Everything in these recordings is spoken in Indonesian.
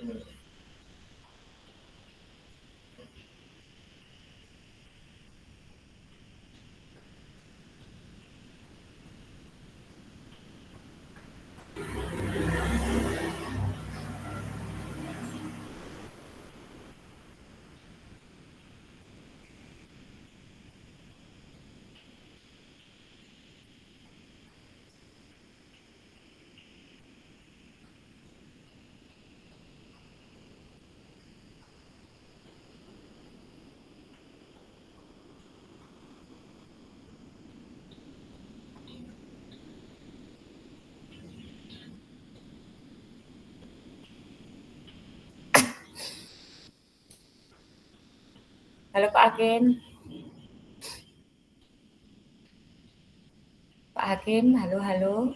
Halo Pak Hakim. Pak Hakim, halo halo.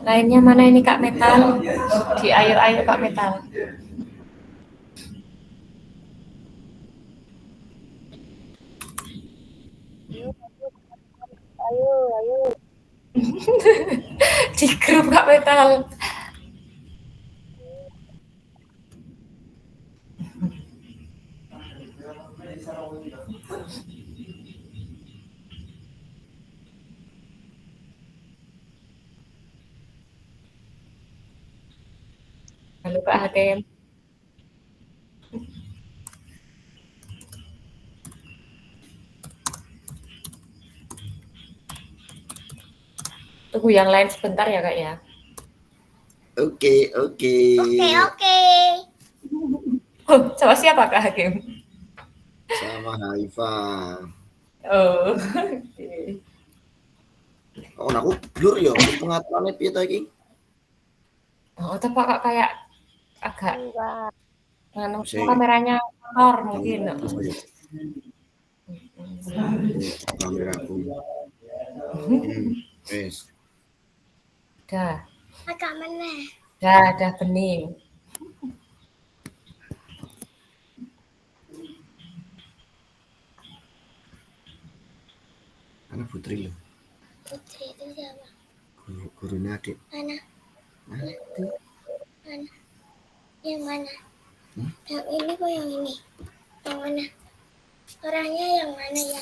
Lainnya mana ini Kak Metal? Di ayo Kak Metal. Ayo. Di grup Kak Metal. Halo Pak Hakim. Tunggu yang lain sebentar ya Kak ya. Oke. Oh, sama siapa Kak Hakim? Sama Haifa. Oh, oke. Oh, aku blur ya. Pengaturannya piye to iki? Oh, tepak Kak kayak agak Enggak. kameranya kotor mungkin. Kameraku. Wes. Dah. Agak meneh. Dah bening. Anak Putri loh. Putri itu siapa? Gurunya adik. Mana? Nah, itu. Mana? Yang mana? Hmm? Yang ini kok yang ini? Yang mana? Orangnya yang mana ya?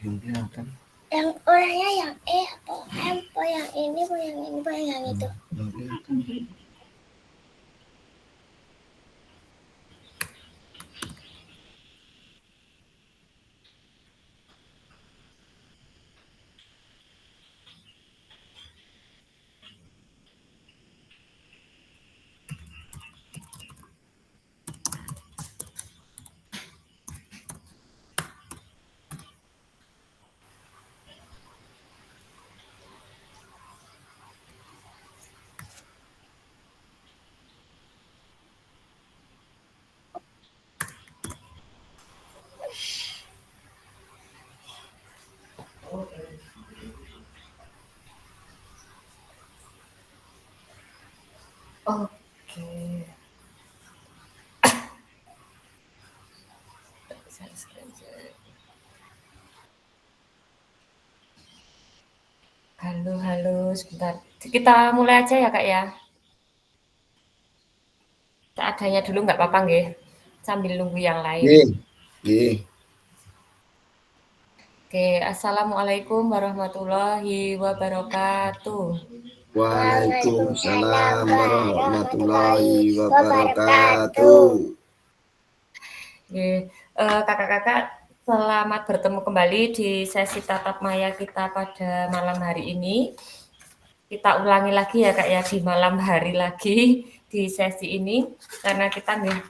Yang kelihatan. Yang orangnya yang E apa M apa yang ini apa yang ini apa yang itu? Yang kelihatan. Oke. Halo, sebentar. Kita mulai aja ya Kak ya. Seadanya dulu nggak apa-apa nggih. Sambil nunggu yang lain. Nggih. Oke, Assalamualaikum warahmatullahi wabarakatuh. Waalaikumsalam warahmatullahi wabarakatuh. Kakak-kakak, selamat bertemu kembali di sesi tatap maya kita pada malam hari ini. Kita ulangi lagi ya Kak ya, di malam hari lagi di sesi ini, karena kita nih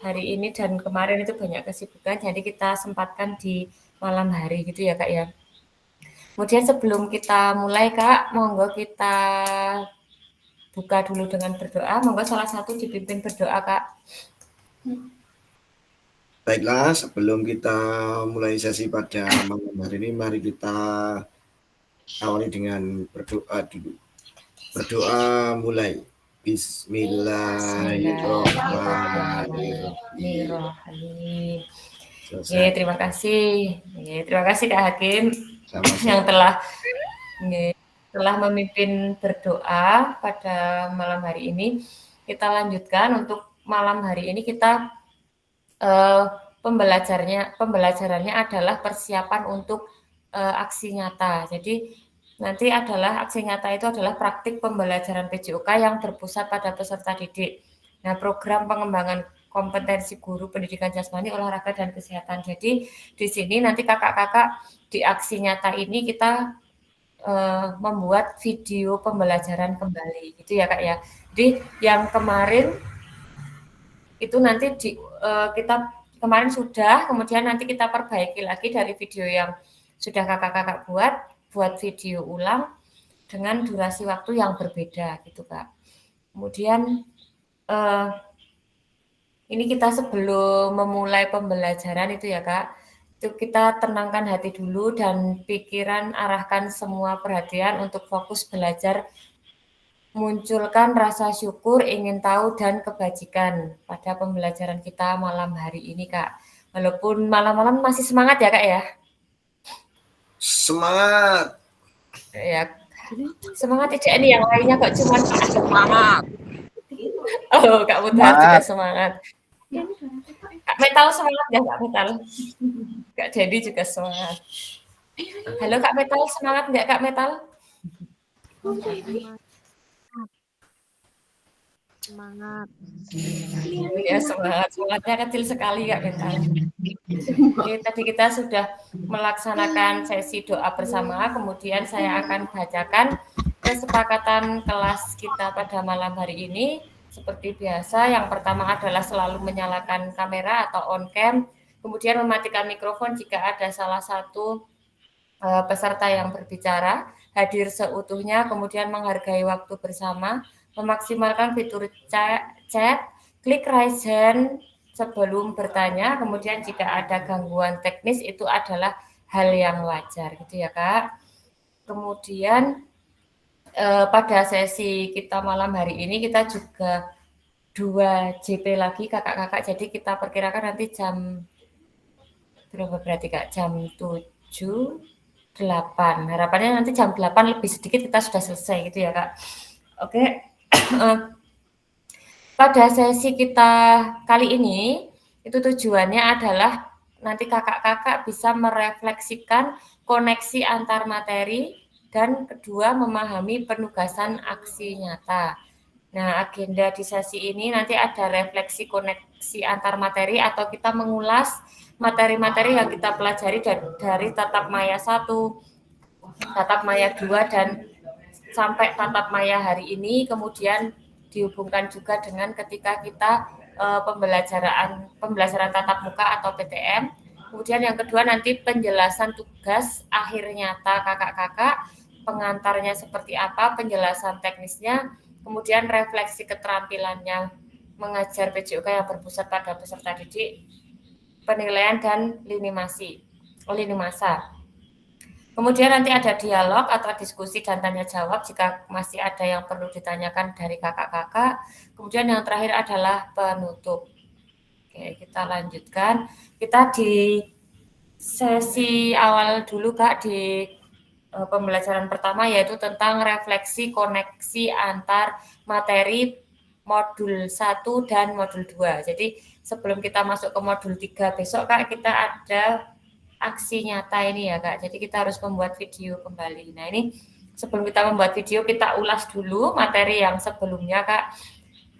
hari ini dan kemarin itu banyak kesibukan, jadi kita sempatkan di malam hari gitu ya Kak ya. Kemudian sebelum kita mulai Kak, monggo kita buka dulu dengan berdoa. Monggo salah satu dipimpin berdoa Kak. Baiklah, sebelum kita mulai sesi pada malam hari ini, mari kita awali dengan berdoa dulu. Berdoa mulai. Bismillahirrahmanirrahim. Terima kasih. Terima kasih Kak Hakim Sama-sama. yang telah memimpin berdoa pada malam hari ini. Kita lanjutkan untuk malam hari ini kita pembelajarannya adalah persiapan untuk aksi nyata. Jadi nanti adalah aksi nyata itu adalah praktik pembelajaran PJOK yang berpusat pada peserta didik. Nah, program pengembangan kompetensi guru pendidikan jasmani, olahraga dan kesehatan. Jadi di sini nanti kakak-kakak di aksi nyata ini kita membuat video pembelajaran kembali, gitu ya Kak ya. Jadi yang kemarin itu nanti kita kemarin sudah, kemudian nanti kita perbaiki lagi dari video yang sudah kakak-kakak buat video ulang dengan durasi waktu yang berbeda gitu Kak. Kemudian ini kita sebelum memulai pembelajaran itu ya Kak, itu kita tenangkan hati dulu dan pikiran, arahkan semua perhatian untuk fokus belajar, munculkan rasa syukur, ingin tahu dan kebajikan pada pembelajaran kita malam hari ini Kak. Walaupun malam-malam masih semangat ya Kak ya? Semangat. Ya, semangat tidak ini yang lainnya kok cuma semangat. Oh, Kak Mutar juga semangat. Kak Metal semangat ya Kak Metal? Kak Dedi juga semangat. Halo Kak Metal, semangat nggak Kak Metal? Semangat. Ya semangatnya kecil sekali Kak Metal. Oke, tadi kita sudah melaksanakan sesi doa bersama, kemudian saya akan bacakan kesepakatan kelas kita pada malam hari ini. Seperti biasa, yang pertama adalah selalu menyalakan kamera atau on cam, kemudian mematikan mikrofon jika ada salah satu peserta yang berbicara, hadir seutuhnya, kemudian menghargai waktu bersama, memaksimalkan fitur chat, klik raise hand sebelum bertanya, kemudian jika ada gangguan teknis itu adalah hal yang wajar gitu ya Kak. Kemudian pada sesi kita malam hari ini kita juga 2 JP lagi kakak-kakak, jadi kita perkirakan nanti jam berapa berarti Kak? Jam 7, 8. Harapannya nanti jam 8 lebih sedikit kita sudah selesai gitu ya Kak. Oke. Pada sesi kita kali ini, itu tujuannya adalah nanti kakak-kakak bisa merefleksikan koneksi antar materi dan kedua memahami penugasan aksi nyata. Nah, agenda di sesi ini nanti ada refleksi koneksi antar materi atau kita mengulas materi-materi yang kita pelajari dari tatap maya 1, tatap maya 2 dan sampai tatap maya hari ini, kemudian dihubungkan juga dengan ketika kita pembelajaran tatap muka atau PTM. Kemudian yang kedua nanti penjelasan tugas akhir nyata kakak-kakak, pengantarnya seperti apa, penjelasan teknisnya, kemudian refleksi keterampilannya mengajar PJOK yang berpusat pada peserta didik, penilaian dan lini masa. Kemudian nanti ada dialog atau diskusi dan tanya jawab jika masih ada yang perlu ditanyakan dari kakak-kakak. Kemudian yang terakhir adalah penutup. Oke, kita lanjutkan. Kita di sesi awal dulu Kak, di pembelajaran pertama yaitu tentang refleksi koneksi antar materi modul 1 dan modul 2. Jadi sebelum kita masuk ke modul 3 besok Kak, kita ada aksi nyata ini ya Kak. Jadi kita harus membuat video kembali. Nah ini sebelum kita membuat video kita ulas dulu materi yang sebelumnya Kak.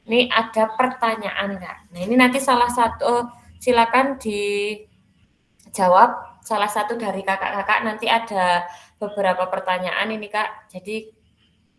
Ini ada pertanyaan Kak. Nah ini nanti salah satu silakan dijawab salah satu dari kakak-kakak. Nanti ada beberapa pertanyaan ini Kak. Jadi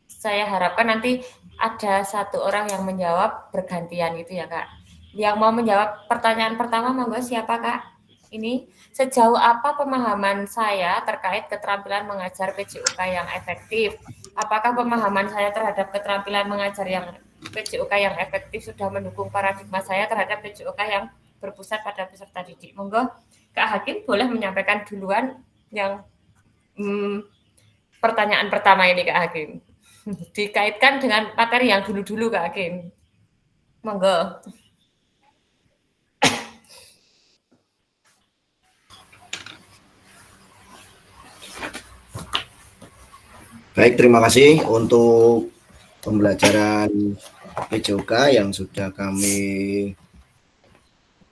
saya harapkan nanti ada satu orang yang menjawab bergantian itu ya Kak. Yang mau menjawab pertanyaan pertama monggo siapa Kak? Ini sejauh apa pemahaman saya terkait keterampilan mengajar PJOK yang efektif? Apakah pemahaman saya terhadap keterampilan mengajar yang PJOK yang efektif sudah mendukung paradigma saya terhadap PJOK yang berpusat pada peserta didik? Monggo Kak Hakim boleh menyampaikan duluan yang pertanyaan pertama ini Kak Hakim. Dikaitkan dengan materi yang dulu-dulu Kak Hakim. Monggo. Baik, terima kasih untuk pembelajaran PJOK yang sudah kami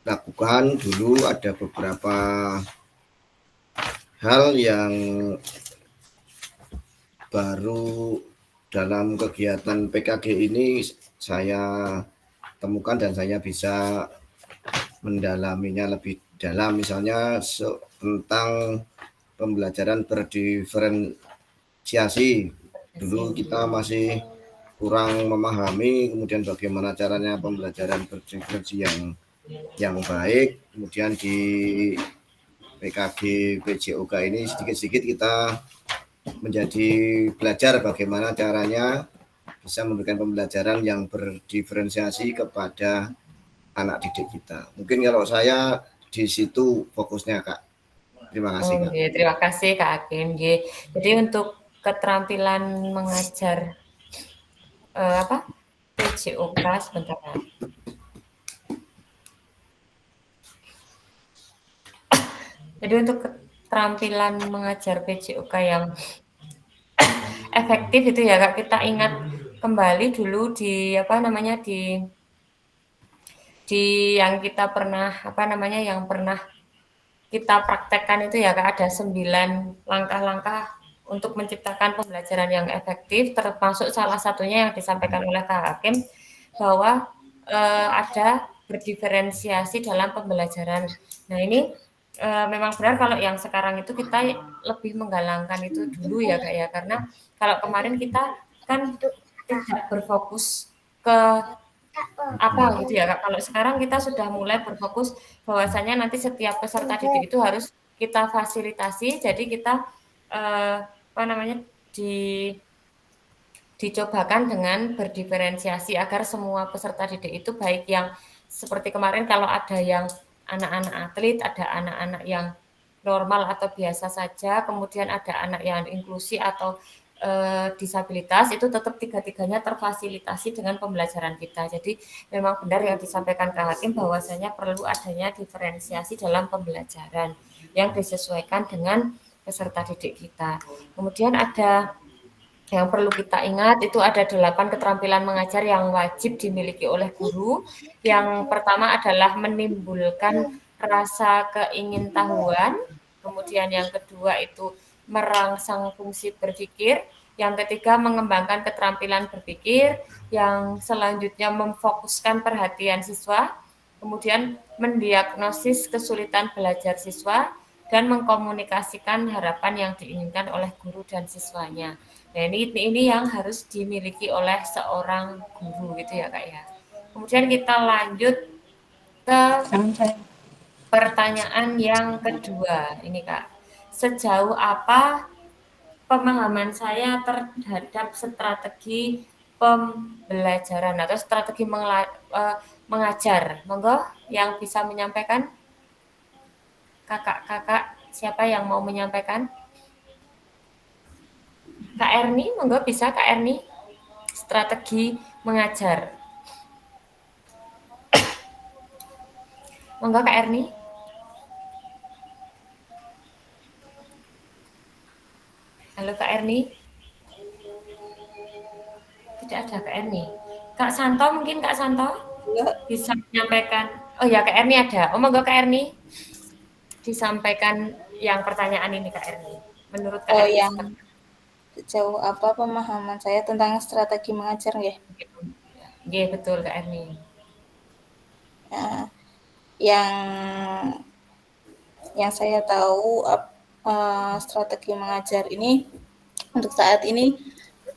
lakukan. Dulu ada beberapa hal yang baru dalam kegiatan PKG ini saya temukan dan saya bisa mendalaminya lebih dalam, misalnya tentang pembelajaran berdiferensiasi. Dulu kita masih kurang memahami, kemudian bagaimana caranya pembelajaran berdiferensiasi yang baik. Kemudian di PKG PJOK ini sedikit-sedikit kita menjadi belajar bagaimana caranya bisa memberikan pembelajaran yang berdiferensiasi kepada anak didik kita. Mungkin kalau saya di situ fokusnya Kak. Terima kasih Kak. Terima kasih Kak Hakim. Jadi untuk keterampilan mengajar PJOK sebentar. Jadi untuk keterampilan mengajar PJOK yang efektif itu ya Kak, kita ingat kembali dulu di di yang kita pernah yang pernah kita praktekkan itu ya Kak, ada 9 langkah-langkah untuk menciptakan pembelajaran yang efektif, termasuk salah satunya yang disampaikan oleh Kak Hakim bahwa ada berdiferensiasi dalam pembelajaran. Nah ini memang benar kalau yang sekarang itu kita lebih menggalangkan itu dulu ya Kak ya, karena kalau kemarin kita kan tidak berfokus ke apa gitu ya Kak. Kalau sekarang kita sudah mulai berfokus bahwasanya nanti setiap peserta didik itu harus kita fasilitasi, jadi kita dicobakan dengan berdiferensiasi agar semua peserta didik itu baik yang seperti kemarin kalau ada yang anak-anak atlet, ada anak-anak yang normal atau biasa saja, kemudian ada anak yang inklusi atau disabilitas itu tetap tiga-tiganya terfasilitasi dengan pembelajaran kita. Jadi memang benar yang disampaikan Kak Hakim bahwasanya perlu adanya diferensiasi dalam pembelajaran yang disesuaikan dengan peserta didik kita. Kemudian ada yang perlu kita ingat itu ada 8 keterampilan mengajar yang wajib dimiliki oleh guru. Yang pertama adalah menimbulkan rasa keingintahuan. Kemudian yang kedua itu merangsang fungsi berpikir. Yang ketiga mengembangkan keterampilan berpikir. Yang selanjutnya memfokuskan perhatian siswa. Kemudian mendiagnosis kesulitan belajar siswa dan mengkomunikasikan harapan yang diinginkan oleh guru dan siswanya. Nah, ini yang harus dimiliki oleh seorang guru gitu ya, Kak ya. Kemudian kita lanjut ke pertanyaan yang kedua. Ini, Kak. Sejauh apa pemahaman saya terhadap strategi pembelajaran atau strategi mengajar? Monggo yang bisa menyampaikan. Kakak-kakak, siapa yang mau menyampaikan? Kak Erni, monggo bisa Kak Erni. Strategi mengajar. Monggo Kak Erni. Halo Kak Erni. Tidak ada Kak Erni. Kak Santo mungkin Kak Santo bisa menyampaikan. Oh ya Kak Erni ada. Oh monggo Kak Erni disampaikan yang pertanyaan ini Kak Erni. Menurut Kak Erni yang sejauh apa pemahaman saya tentang strategi mengajar ya? Iya betul Kak Erni. Yang saya tahu strategi mengajar ini untuk saat ini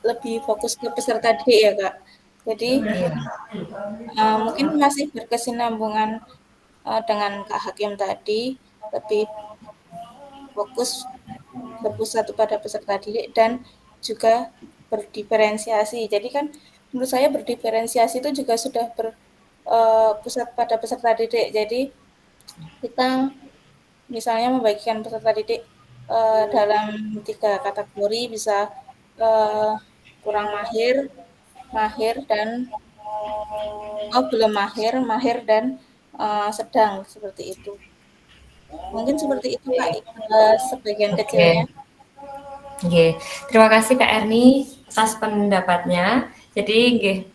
lebih fokus ke peserta didik ya Kak. Jadi mungkin masih berkesinambungan dengan Kak Hakim tadi, lebih fokus berpusat pada peserta didik dan juga berdiferensiasi. Jadi kan menurut saya berdiferensiasi itu juga sudah berpusat pada peserta didik. Jadi kita misalnya membagikan peserta didik dalam 3 kategori, bisa kurang mahir, dan belum mahir dan sedang, seperti itu. Mungkin seperti itu Kak, sebagian kecilnya. Oke. Terima kasih Kak Erni atas pendapatnya. Jadi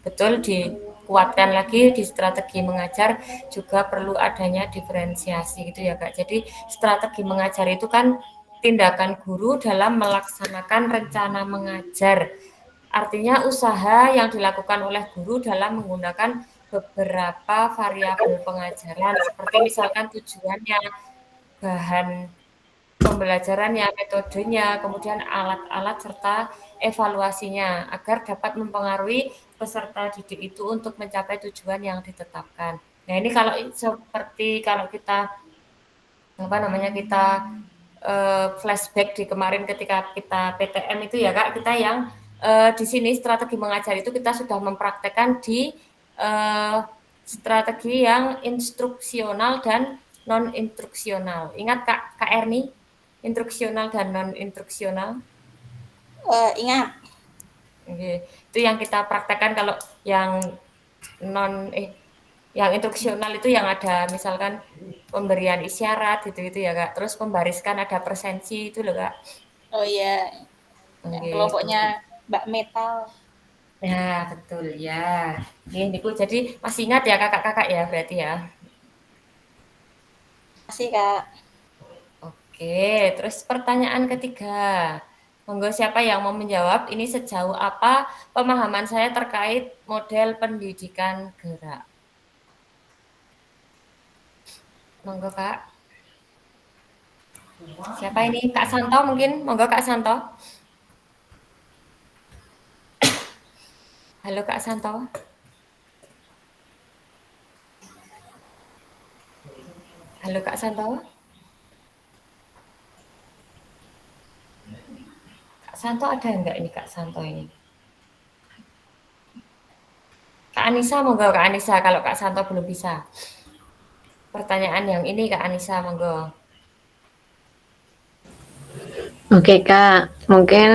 betul dikuatkan lagi di strategi mengajar juga perlu adanya diferensiasi gitu ya Kak. Jadi strategi mengajar itu kan tindakan guru dalam melaksanakan rencana mengajar. Artinya usaha yang dilakukan oleh guru dalam menggunakan beberapa variabel pengajaran seperti misalkan tujuannya, bahan pembelajarannya, metodenya, kemudian alat-alat serta evaluasinya agar dapat mempengaruhi peserta didik itu untuk mencapai tujuan yang ditetapkan. Nah, ini kalau seperti kalau kita flashback di kemarin ketika kita PTM itu ya Kak, kita yang di sini strategi mengajar itu kita sudah mempraktekkan di strategi yang instruksional dan non-instruksional. Ingat Kak Erni? Instruksional dan non-instruksional? Ingat. Oke. Itu yang kita praktekkan. Kalau yang yang instruksional itu yang ada misalkan pemberian isyarat gitu ya Kak. Terus membariskan ada presensi itu loh Kak. Oh iya. Kelompoknya Mbak Metal. Ya betul ya. Ini jadi masih ingat ya kakak-kakak ya berarti ya. Masih Kak. Oke, terus pertanyaan ketiga. Monggo siapa yang mau menjawab? Ini sejauh apa pemahaman saya terkait model pendidikan gerak? Monggo Kak. Siapa ini? Kak Santo mungkin? Monggo Kak Santo. Halo Kak Santo. Halo Kak Santo. Kak Santo ada enggak ini Kak Santo ini? Kak Anissa monggo Kak Anissa kalau Kak Santo belum bisa. Pertanyaan yang ini Kak Anissa monggo. Oke Kak, mungkin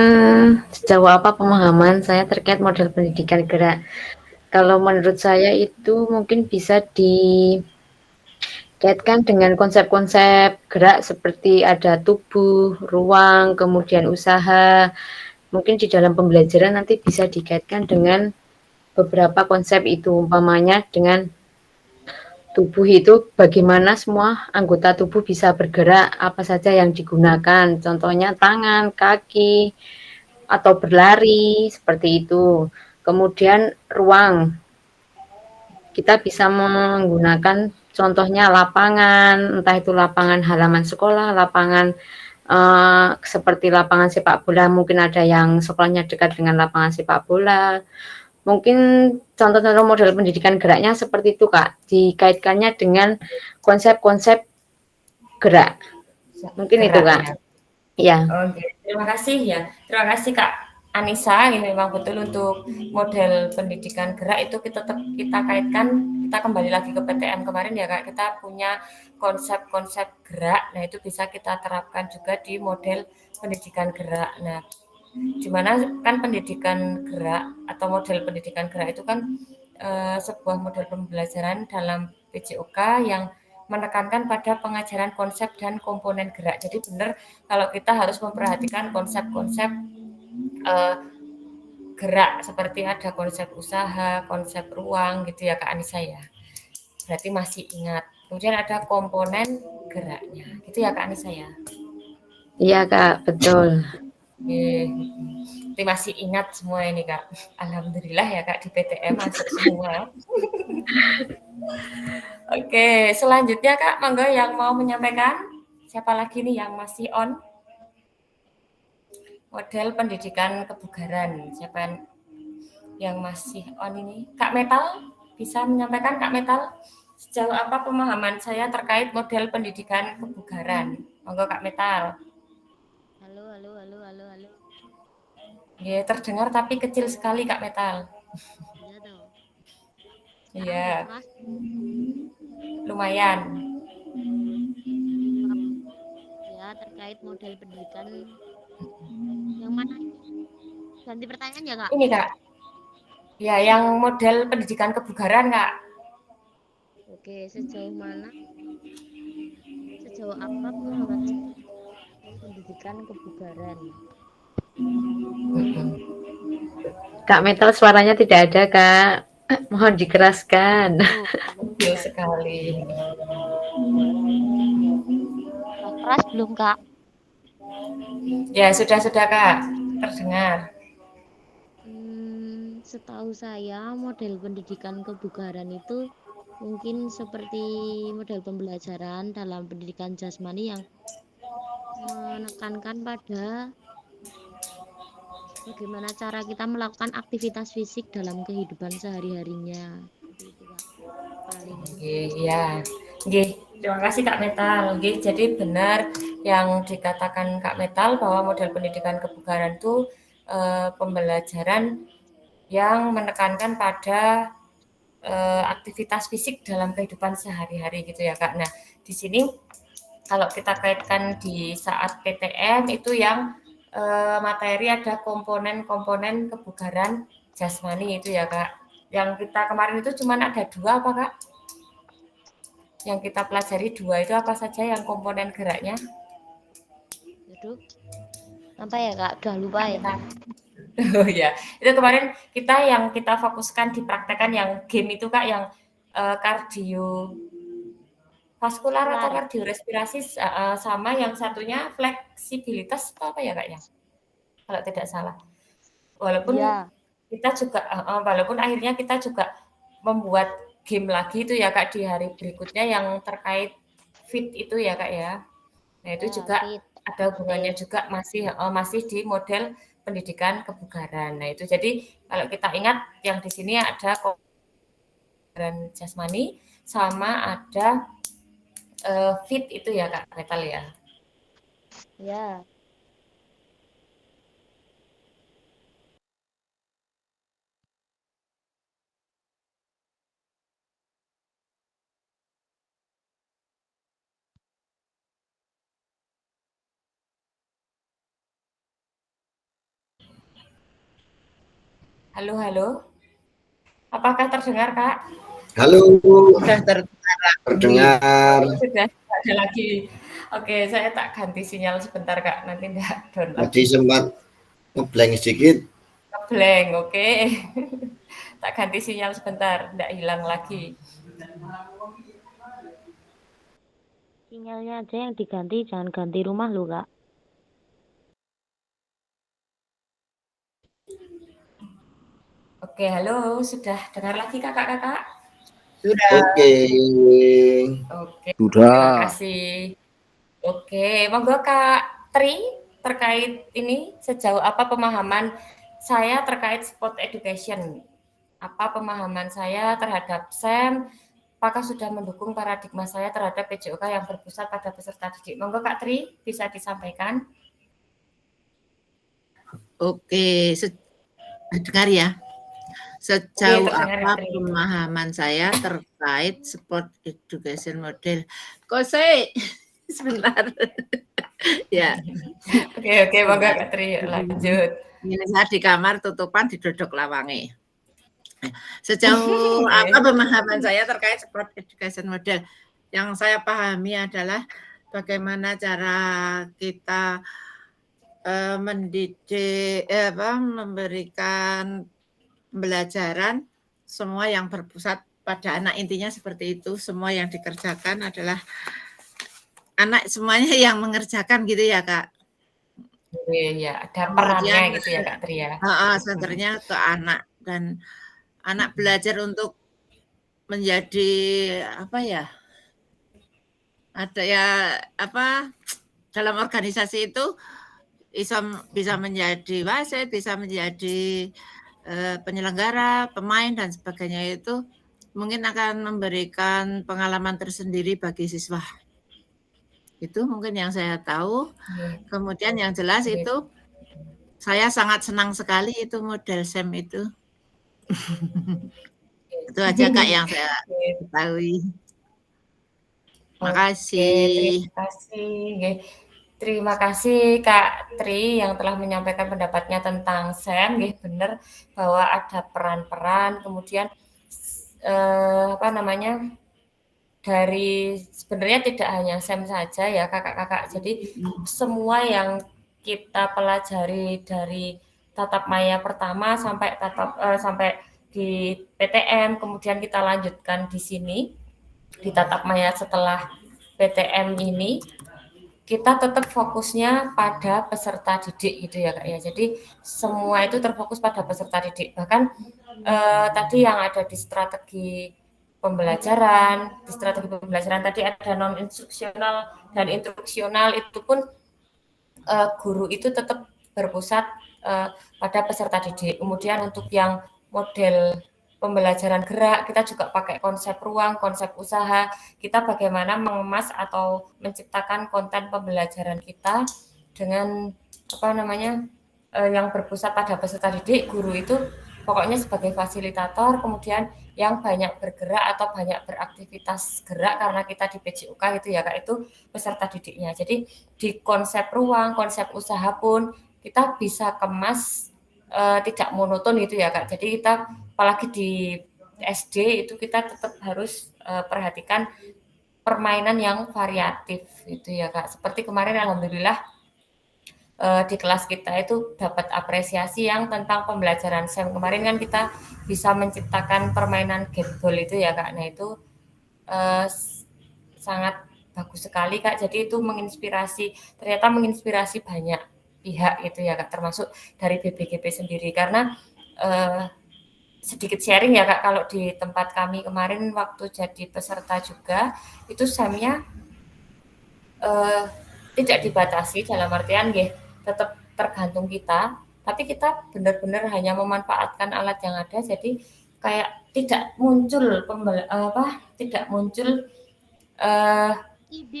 sejauh apa pemahaman saya terkait model pendidikan gerak? Kalau menurut saya itu mungkin bisa dikaitkan dengan konsep-konsep gerak seperti ada tubuh, ruang, kemudian usaha. Mungkin di dalam pembelajaran nanti bisa dikaitkan dengan beberapa konsep itu, umpamanya dengan tubuh itu bagaimana semua anggota tubuh bisa bergerak, apa saja yang digunakan, contohnya tangan, kaki, atau berlari, seperti itu. Kemudian ruang, kita bisa menggunakan contohnya lapangan, entah itu lapangan halaman sekolah, lapangan seperti lapangan sepak bola, mungkin ada yang sekolahnya dekat dengan lapangan sepak bola. Mungkin contoh-contoh model pendidikan geraknya seperti itu Kak, dikaitkannya dengan konsep-konsep gerak. Mungkin itu Gerak Kak. ya. Ya. Oke, terima kasih ya. Terima kasih Kak Anissa. Ini memang betul untuk model pendidikan gerak itu kita tetap kita kaitkan, kita kembali lagi ke PTM kemarin ya Kak. Kita punya konsep-konsep gerak. Nah, itu bisa kita terapkan juga di model pendidikan gerak. Nah, di mana kan pendidikan gerak atau model pendidikan gerak itu kan sebuah model pembelajaran dalam PJOK yang menekankan pada pengajaran konsep dan komponen gerak. Jadi benar kalau kita harus memperhatikan konsep-konsep eh, gerak seperti ada konsep usaha, konsep ruang gitu ya Kak Anissa ya. Berarti masih ingat. Kemudian ada komponen geraknya. Gitu ya Kak Anissa ya. Iya Kak, betul. Berarti masih ingat semua ini Kak. Alhamdulillah ya Kak di PTM masuk semua. Oke, selanjutnya Kak, monggo yang mau menyampaikan. Siapa lagi nih yang masih on? Model pendidikan kebugaran. Siapa yang masih on ini? Kak Metal, bisa menyampaikan Kak Metal? Sejauh apa pemahaman saya terkait model pendidikan kebugaran? Monggo Kak Metal. Halo, halo, halo, halo, halo. Ya, terdengar tapi kecil sekali Kak Metal. Iya toh. Sekarang udah Iya, keras. lumayan. Ya, terkait model pendidikan yang mana ini? Ganti pertanyaan ya, Kak? Ini Kak, ya yang model pendidikan kebugaran Kak. Oke, sejauh apa pemahaman saya pendidikan kebugaran? Kak Metal suaranya tidak ada Kak. Mohon dikeraskan. Tuh, Kecil sekali. udah keras belum, Kak? Ya, sudah Kak. Terdengar. Setahu saya model pendidikan kebugaran itu mungkin seperti model pembelajaran dalam pendidikan jasmani yang menekankan pada bagaimana cara kita melakukan aktivitas fisik dalam kehidupan sehari-harinya. Seperti itu, Kak. Paling. Iya. Oke, terima kasih Kak Metal. Oke, jadi benar yang dikatakan Kak Metal bahwa model pendidikan kebugaran itu pembelajaran yang menekankan pada aktivitas fisik dalam kehidupan sehari-hari gitu ya Kak. Nah, di sini kalau kita kaitkan di saat PTM itu yang materi ada komponen-komponen kebugaran jasmani itu ya Kak. Yang kita kemarin itu cuma ada 2 apa Kak? Yang kita pelajari 2 itu apa saja yang komponen geraknya? Aduh, apa ya, Kak? Udah lupa ya. Oh ya, itu kemarin yang kita fokuskan di praktekan yang game itu Kak, yang kardiovaskular atau Vaskular. kardiorespirasi sama yang satunya fleksibilitas atau apa ya Kak ya? Kalau tidak salah. Walaupun Iya. kita juga walaupun akhirnya kita juga membuat game lagi itu ya Kak di hari berikutnya yang terkait fit itu ya Kak ya. Nah, itu Ya, juga fit. ada hubungannya Fit. juga masih di model pendidikan kebugaran. Nah, itu jadi kalau kita ingat yang di sini ada kebugaran jasmani sama ada fit itu ya Kak Metal ya. Ya. Halo, halo. Apakah terdengar, Kak? Halo, Sudah terdengar lagi. terdengar. Sudah ada lagi. Oke, saya tak ganti sinyal sebentar, Kak. Nanti enggak down Tadi lagi. sempat ngeblank sedikit. Ngeblank, oke. Tak ganti sinyal sebentar, enggak hilang lagi. Sinyalnya aja yang diganti, jangan ganti rumah loh, Kak. Oke, halo. Sudah dengar lagi kakak-kakak? Sudah. Oke. Oke, terima Sudah. kasih. Oke, monggo Kak Tri, terkait ini sejauh apa pemahaman saya terkait sport education? Apa pemahaman saya terhadap SEM? Apakah sudah mendukung paradigma saya terhadap PJOK yang berpusat pada peserta didik? Monggo Kak Tri, bisa disampaikan. Oke, dengar ya. Sejauh terdengar, apa Tri. pemahaman saya terkait sport education model? Kok saya sebentar. Ya, Oke, monggo Kak Tri, lanjut. ini saya di kamar tutupan didodok lawange. Sejauh Oke. apa pemahaman saya terkait sport education model? Yang saya pahami adalah bagaimana cara kita mendidik, memberikan pembelajaran semua yang berpusat pada anak, intinya seperti itu. Semua yang dikerjakan adalah anak, semuanya yang mengerjakan gitu ya Kak. Iya, ada perannya gitu ya Kak Tri ya. Senternya ke anak, dan anak belajar untuk menjadi apa ya? Ada ya apa, dalam organisasi itu bisa menjadi wasit, bisa menjadi penyelenggara, pemain dan sebagainya, itu mungkin akan memberikan pengalaman tersendiri bagi siswa. Itu mungkin yang saya tahu. Kemudian yang jelas itu saya sangat senang sekali itu model SEM itu. Itu aja Kak yang saya ketahui. Terima kasih. Terima kasih. Terima kasih Kak Tri yang telah menyampaikan pendapatnya tentang SEM. Benar bahwa ada peran-peran, kemudian dari sebenarnya tidak hanya SEM saja ya kakak-kakak. Jadi semua yang kita pelajari dari tatap maya pertama sampai di PTM, kemudian kita lanjutkan di sini di tatap maya setelah PTM ini, kita tetap fokusnya pada peserta didik gitu ya Kak ya. Jadi semua itu terfokus pada peserta didik. Bahkan tadi yang ada di strategi pembelajaran tadi ada non instruksional dan instruksional, itu pun guru itu tetap berpusat pada peserta didik. Kemudian untuk yang model pembelajaran gerak, kita juga pakai konsep ruang, konsep usaha. Kita bagaimana mengemas atau menciptakan konten pembelajaran kita dengan yang berpusat pada peserta didik. Guru itu pokoknya sebagai fasilitator, kemudian yang banyak bergerak atau banyak beraktivitas gerak karena kita di PJOK gitu ya Kak, itu peserta didiknya. Jadi di konsep ruang, konsep usaha pun kita bisa kemas tidak monoton gitu ya Kak. Jadi kita apalagi di SD itu kita tetap harus perhatikan permainan yang variatif gitu ya Kak. Seperti kemarin alhamdulillah di kelas kita itu dapat apresiasi yang tentang pembelajaran SEM. Kemarin kan kita bisa menciptakan permainan gateball itu ya Kak. Nah itu sangat bagus sekali Kak. Jadi itu ternyata menginspirasi banyak pihak gitu ya Kak, termasuk dari BBGP sendiri. Karena sedikit sharing ya Kak, kalau di tempat kami kemarin waktu jadi peserta juga, itu SEM-nya tidak dibatasi, dalam artian tetap tergantung kita, tapi kita benar-benar hanya memanfaatkan alat yang ada, jadi kayak tidak muncul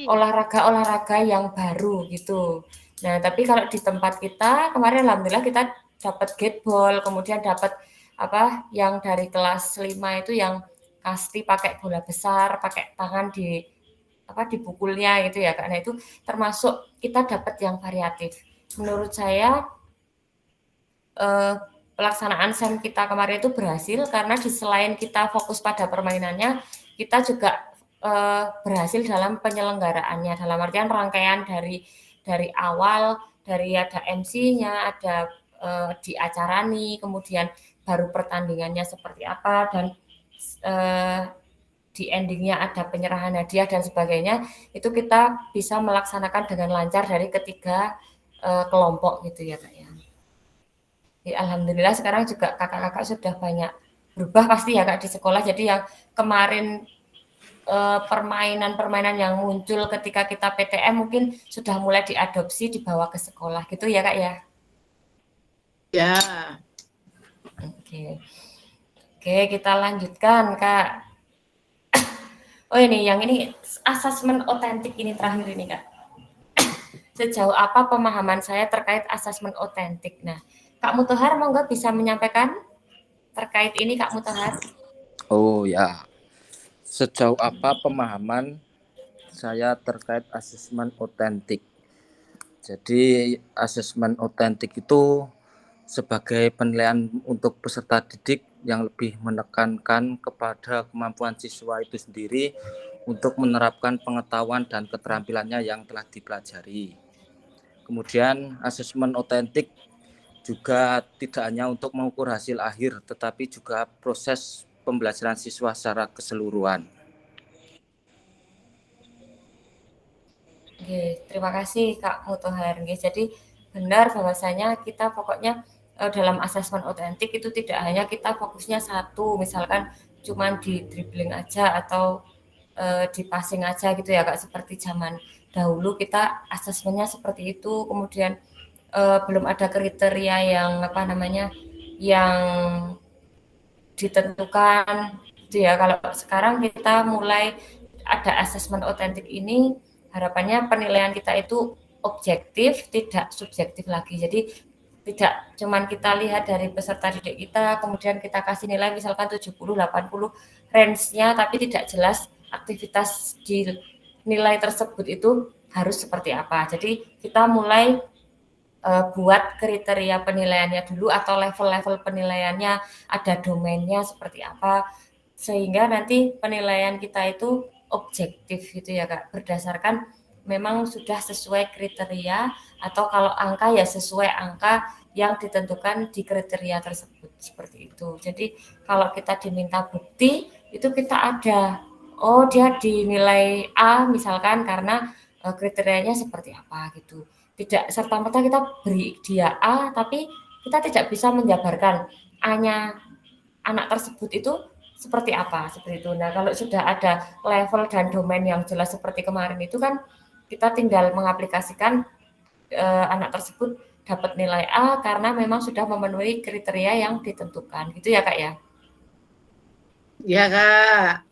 olahraga-olahraga yang baru gitu. Nah, tapi kalau di tempat kita kemarin alhamdulillah kita dapat gateball, kemudian dapat yang dari kelas 5 itu yang kasti pakai bola besar, pakai tangan dipukulnya gitu ya Kak. Nah, itu termasuk kita dapat yang variatif. Menurut saya pelaksanaan SEM kita kemarin itu berhasil karena selain kita fokus pada permainannya, kita juga berhasil dalam penyelenggaraannya. Dalam artian rangkaian dari awal, dari ada MC-nya, ada diacarani, kemudian baru pertandingannya seperti apa, dan di endingnya ada penyerahan hadiah dan sebagainya, itu kita bisa melaksanakan dengan lancar dari ketiga kelompok gitu ya Kak ya. Ya, alhamdulillah sekarang juga kakak-kakak sudah banyak berubah pasti ya Kak di sekolah. Jadi yang kemarin permainan-permainan yang muncul ketika kita PTM mungkin sudah mulai diadopsi dibawa ke sekolah gitu ya Kak ya. Ya. Oke, kita lanjutkan Kak. Oh ini yang ini asesmen otentik ini terakhir ini Kak. Sejauh apa pemahaman saya terkait asesmen otentik? Nah, Kak Mutohar mau nggak bisa menyampaikan terkait ini Kak Mutohar? Oh ya, sejauh apa pemahaman saya terkait asesmen otentik? Jadi asesmen otentik itu sebagai penilaian untuk peserta didik yang lebih menekankan kepada kemampuan siswa itu sendiri untuk menerapkan pengetahuan dan keterampilannya yang telah dipelajari. Kemudian asesmen otentik juga tidak hanya untuk mengukur hasil akhir, tetapi juga proses pembelajaran siswa secara keseluruhan. Oke, terima kasih Kak Mutohar. Jadi benar bahwasanya kita pokoknya dalam asesmen otentik itu tidak hanya kita fokusnya satu, misalkan cuman di dribbling aja atau di passing aja gitu ya Kak, seperti zaman dahulu kita asesmennya seperti itu, kemudian belum ada kriteria yang yang ditentukan gitu ya. Kalau sekarang kita mulai ada asesmen otentik ini, harapannya penilaian kita itu objektif, tidak subjektif lagi. Jadi tidak cuman kita lihat dari peserta didik kita, kemudian kita kasih nilai misalkan 70, 80 range-nya, tapi tidak jelas aktivitas di nilai tersebut itu harus seperti apa. Jadi kita mulai buat kriteria penilaiannya dulu atau level-level penilaiannya, ada domainnya seperti apa, sehingga nanti penilaian kita itu objektif gitu ya Kak, berdasarkan memang sudah sesuai kriteria, atau kalau angka ya sesuai angka yang ditentukan di kriteria tersebut, seperti itu. Jadi kalau kita diminta bukti, itu kita ada, oh dia dinilai A misalkan karena kriterianya seperti apa gitu. Tidak serta-merta kita beri dia A, tapi kita tidak bisa menjabarkan A-nya anak tersebut itu seperti apa, seperti itu. Nah, kalau sudah ada level dan domain yang jelas seperti kemarin itu kan, kita tinggal mengaplikasikan anak tersebut dapat nilai A karena memang sudah memenuhi kriteria yang ditentukan. Gitu ya, Kak ya? Ya, Kak.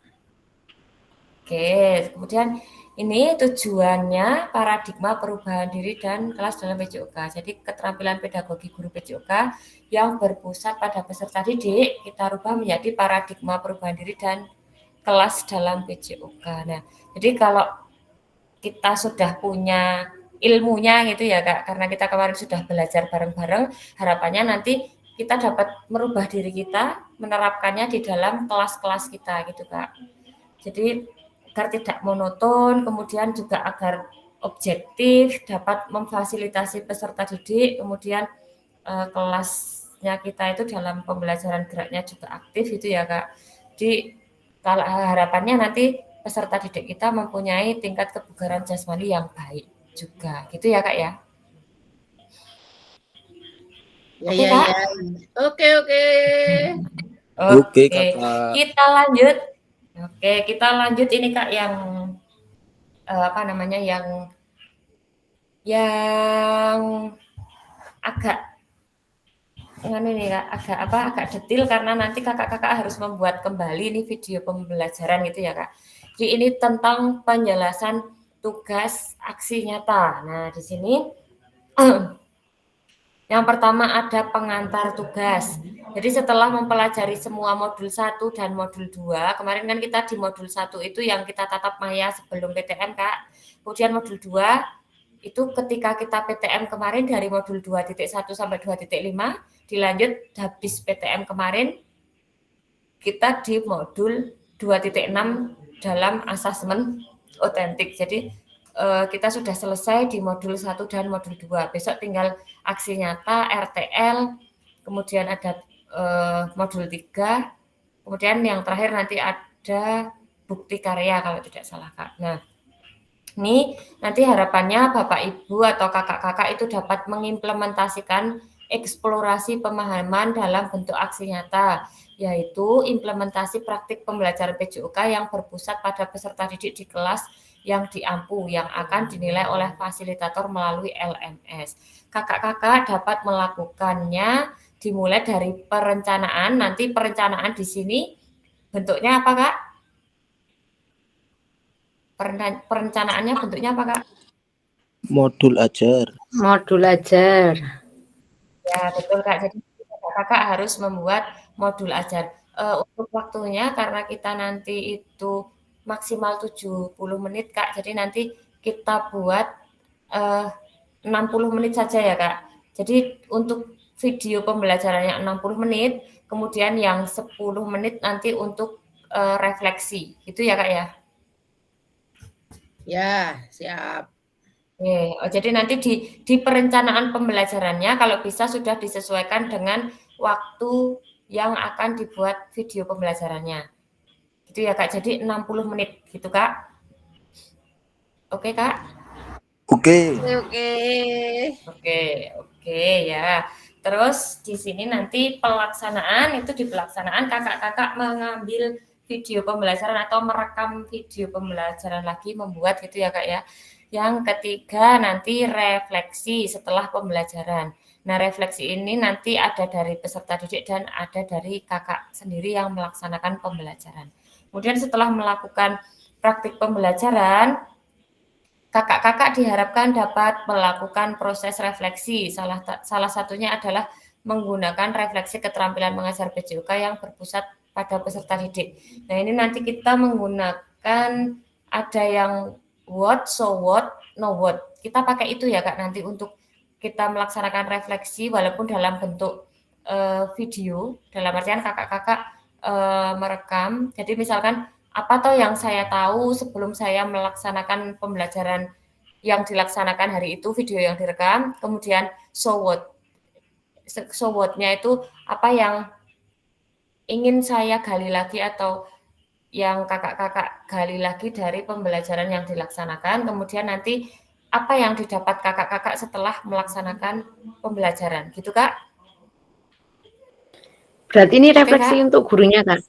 Oke, kemudian ini tujuannya paradigma perubahan diri dan kelas dalam PJOK. Jadi keterampilan pedagogi guru PJOK yang berpusat pada peserta didik, kita rubah menjadi paradigma perubahan diri dan kelas dalam PJOK. Nah, jadi kalau kita sudah punya ilmunya gitu ya Kak, karena kita kemarin sudah belajar bareng-bareng, harapannya nanti kita dapat merubah diri kita, menerapkannya di dalam kelas-kelas kita gitu Kak. Jadi agar tidak monoton, kemudian juga agar objektif, dapat memfasilitasi peserta didik, kemudian kelasnya kita itu dalam pembelajaran geraknya juga aktif itu ya Kak. Jadi kalau harapannya nanti peserta didik kita mempunyai tingkat kebugaran jasmani yang baik juga, gitu ya Kak ya. Oke, Kak? Oke. Oke, Kakak. kita lanjut. Oke, kita lanjut ini Kak yang yang agak ini Kak, agak detail karena nanti kakak-kakak harus membuat kembali nih video pembelajaran gitu ya Kak. Jadi ini tentang penjelasan tugas aksi nyata. Nah, di sini yang pertama ada pengantar tugas. Jadi setelah mempelajari semua modul 1 dan modul 2, kemarin kan kita di modul 1 itu yang kita tatap maya sebelum PTM Kak. Kemudian modul 2 itu ketika kita PTM kemarin dari modul 2.1 sampai 2.5, dilanjut habis PTM kemarin, kita di modul 2.6 dalam asesmen otentik. Jadi kita sudah selesai di modul 1 dan modul 2. Besok tinggal aksi nyata, RTL, kemudian ada modul 3, kemudian yang terakhir nanti ada bukti karya kalau tidak salah, Kak. Nah, ini nanti harapannya Bapak Ibu atau kakak-kakak itu dapat mengimplementasikan eksplorasi pemahaman dalam bentuk aksi nyata, yaitu implementasi praktik pembelajaran PJOK yang berpusat pada peserta didik di kelas yang diampu, yang akan dinilai oleh fasilitator melalui LMS. Kakak-kakak dapat melakukannya dimulai dari perencanaan. Nanti perencanaan di sini bentuknya apa, Kak? Perencanaannya bentuknya apa, Kak? Modul ajar. Modul ajar. Ya, betul, Kak. Jadi kakak harus membuat modul ajar. Untuk waktunya karena kita nanti itu maksimal 70 menit, Kak. Jadi nanti kita buat 60 menit saja ya, Kak. Jadi untuk video pembelajarannya 60 menit, kemudian yang 10 menit nanti untuk refleksi. Gitu ya, Kak ya? Ya, siap. Jadi nanti di perencanaan pembelajarannya kalau bisa sudah disesuaikan dengan waktu yang akan dibuat video pembelajarannya. Gitu ya, Kak. Jadi 60 menit gitu, Kak. Oke, Kak? Oke. Oke ya. Terus di sini nanti pelaksanaan itu di pelaksanaan kakak-kakak mengambil video pembelajaran atau merekam video pembelajaran lagi membuat gitu ya, Kak ya. Yang ketiga nanti refleksi setelah pembelajaran. Nah, refleksi ini nanti ada dari peserta didik dan ada dari kakak sendiri yang melaksanakan pembelajaran. Kemudian setelah melakukan praktik pembelajaran, kakak-kakak diharapkan dapat melakukan proses refleksi. Salah satunya adalah menggunakan refleksi keterampilan mengajar PJOK yang berpusat pada peserta didik. Nah, ini nanti kita menggunakan ada yang what, so what, no what. Kita pakai itu ya, Kak, nanti untuk kita melaksanakan refleksi walaupun dalam bentuk video, dalam artian kakak-kakak merekam. Jadi misalkan apa toh yang saya tahu sebelum saya melaksanakan pembelajaran yang dilaksanakan hari itu, video yang direkam, kemudian so what. So what-nya itu apa yang ingin saya gali lagi atau yang kakak-kakak gali lagi dari pembelajaran yang dilaksanakan, kemudian nanti apa yang didapat kakak-kakak setelah melaksanakan pembelajaran, gitu, Kak? Berarti ini refleksi untuk gurunya, Kak?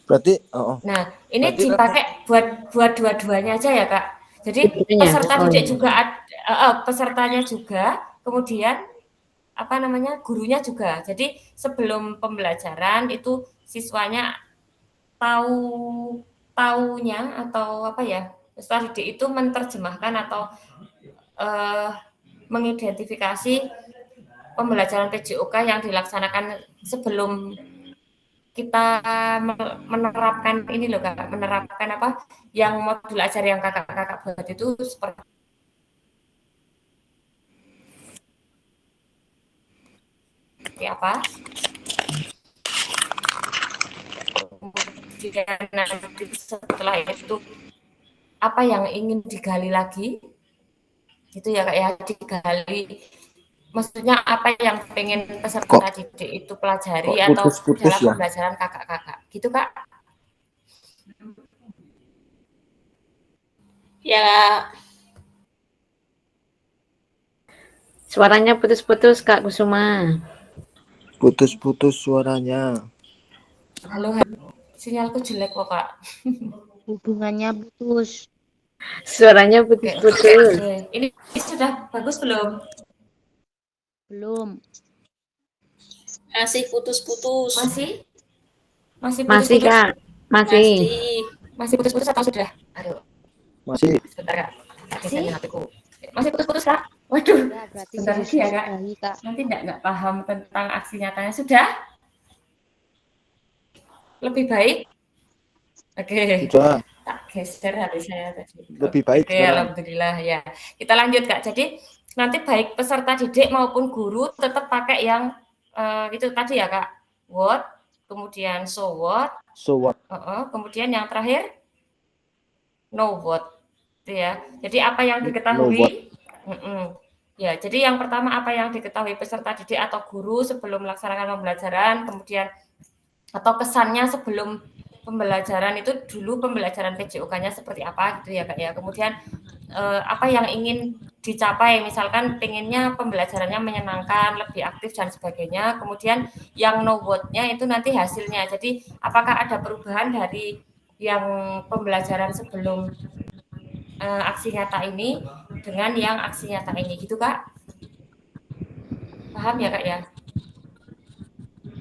Berarti, Nah, ini dipakai buat dua-duanya aja ya, Kak. Jadi peserta didik juga pesertanya juga, kemudian apa namanya gurunya juga. Jadi sebelum pembelajaran itu siswanya taunya atau apa ya, peserta didik itu menerjemahkan atau mengidentifikasi pembelajaran PJOK yang dilaksanakan sebelum kita menerapkan ini loh, Kak, menerapkan apa yang modul ajar yang kakak-kakak buat itu seperti apa. Kemudian nanti setelah itu apa yang ingin digali lagi, itu ya, Kak ya, digali. Maksudnya apa yang pengen peserta didik itu pelajari atau dalam pembelajaran kakak-kakak, gitu, Kak? Ya. Suaranya putus-putus, Kak Kusuma. Putus-putus suaranya. Halo, sinyalku jelek kok, Kak. Hubungannya putus. Suaranya putus-putus. Ini sudah bagus belum? Belum. Masih putus-putus. Masih Masih, putus-putus? Kak. Masih. Masih putus-putus atau sudah? Aduh. Masih. Sebentar, Kak. Masih putus-putus, Kak. Waduh. Berarti Sebentar lagi ya, Kak. Nanti enggak paham tentang aksi nyatanya. Sudah? Lebih baik? Oke, Sudah tak geser HP saya tadi. lebih baik Oke, sekarang. alhamdulillah ya. Kita lanjut Kak. Jadi nanti baik peserta didik maupun guru tetap pakai yang itu tadi ya Kak. What, kemudian so what, So what? kemudian yang terakhir know what, itu ya. Jadi apa yang Know what? diketahui? Ya, jadi yang pertama apa yang diketahui peserta didik atau guru sebelum melaksanakan pembelajaran, kemudian atau kesannya sebelum pembelajaran itu dulu pembelajaran PJOK-nya seperti apa gitu ya Kak ya. Kemudian apa yang ingin dicapai, misalkan pengennya pembelajarannya menyenangkan, lebih aktif dan sebagainya. Kemudian yang know what-nya itu nanti hasilnya. Jadi apakah ada perubahan dari yang pembelajaran sebelum aksi nyata ini dengan yang aksi nyata ini gitu Kak? Paham ya Kak ya?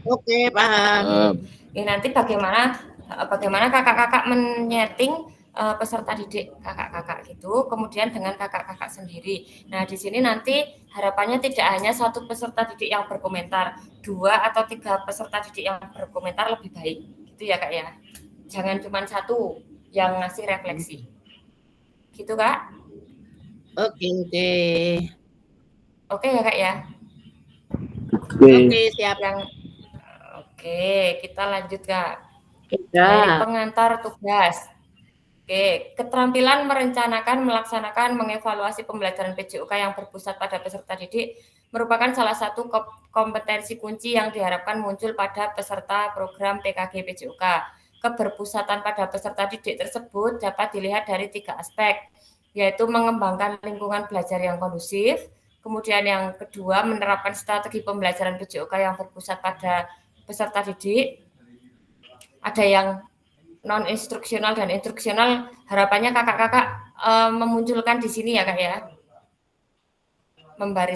Oke, paham. Ya, nanti bagaimana kakak-kakak menyeting peserta didik kakak-kakak gitu, kemudian dengan kakak-kakak sendiri. Nah, di sini nanti harapannya tidak hanya satu peserta didik yang berkomentar, 2 atau 3 peserta didik yang berkomentar lebih baik, gitu ya Kak ya. Jangan cuma satu yang ngasih refleksi. Gitu Kak? Oke. Oke ya Kak ya? Oke, siap. Oke, kita lanjut Kak. Ya. Dari pengantar tugas. Oke, keterampilan merencanakan, melaksanakan, mengevaluasi pembelajaran PJOK yang berpusat pada peserta didik merupakan salah satu kompetensi kunci yang diharapkan muncul pada peserta program PKG PJOK. Keberpusatan pada peserta didik tersebut dapat dilihat dari 3 aspek, yaitu mengembangkan lingkungan belajar yang kondusif, kemudian yang kedua menerapkan strategi pembelajaran PJOK yang berpusat pada peserta didik. Ada yang non instruksional dan instruksional, harapannya kakak-kakak memunculkan di sini ya Kak ya, membuat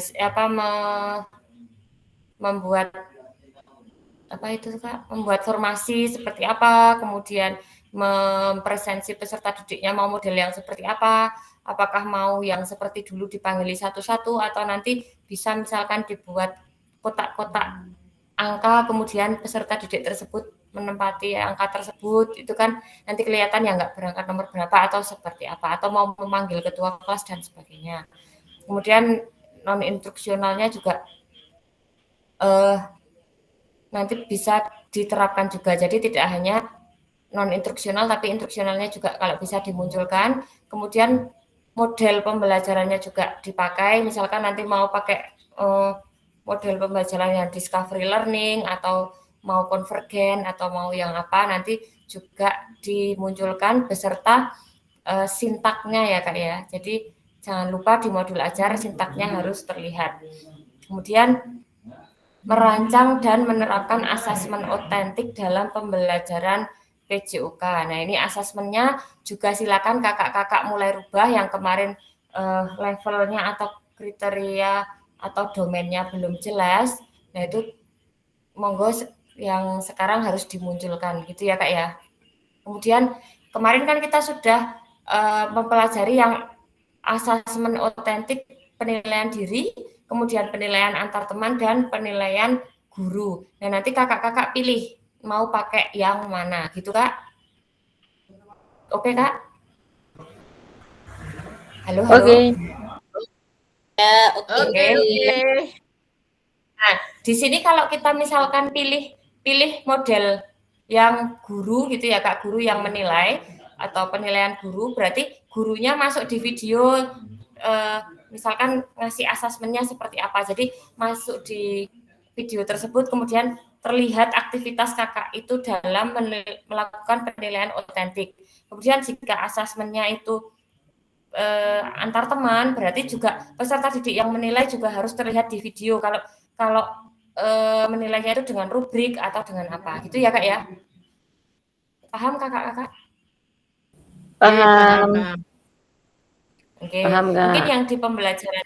apa itu Kak, membuat formasi seperti apa, kemudian mempresensi peserta didiknya mau model yang seperti apa, apakah mau yang seperti dulu dipanggili satu-satu atau nanti bisa misalkan dibuat kotak-kotak angka, kemudian peserta didik tersebut menempati angka tersebut, itu kan nanti kelihatan ya nggak berangkat nomor berapa atau seperti apa, atau mau memanggil ketua kelas dan sebagainya. Kemudian non instruksionalnya juga nanti bisa diterapkan juga, jadi tidak hanya non instruksional tapi instruksionalnya juga kalau bisa dimunculkan. Kemudian model pembelajarannya juga dipakai, misalkan nanti mau pakai model pembelajaran yang discovery learning atau mau konvergen atau mau yang apa, nanti juga dimunculkan beserta sintaknya ya Kak ya. Jadi jangan lupa di modul ajar sintaknya harus terlihat. Kemudian merancang dan menerapkan asesmen otentik dalam pembelajaran PJOK. Nah, ini asesmennya juga silakan kakak-kakak mulai rubah yang kemarin levelnya atau kriteria atau domainnya belum jelas. Nah, itu monggo yang sekarang harus dimunculkan gitu ya Kak ya. Kemudian kemarin kan kita sudah mempelajari yang asesmen otentik, penilaian diri, kemudian penilaian antar teman dan penilaian guru. Nah, nanti kakak-kakak pilih mau pakai yang mana gitu Kak. Oke Kak? Halo. Oke. Ya, oke. Nah, di sini kalau kita misalkan pilih model yang guru gitu ya Kak, guru yang menilai atau penilaian guru, berarti gurunya masuk di video misalkan ngasih asesmennya seperti apa. Jadi masuk di video tersebut kemudian terlihat aktivitas kakak itu dalam melakukan penilaian otentik. Kemudian jika asesmennya itu antar teman, berarti juga peserta didik yang menilai juga harus terlihat di video. Kalau menilainya itu dengan rubrik atau dengan apa gitu ya Kak ya. Paham kakak-kakak? Paham. Oke. Paham, Kak. Mungkin yang di pembelajaran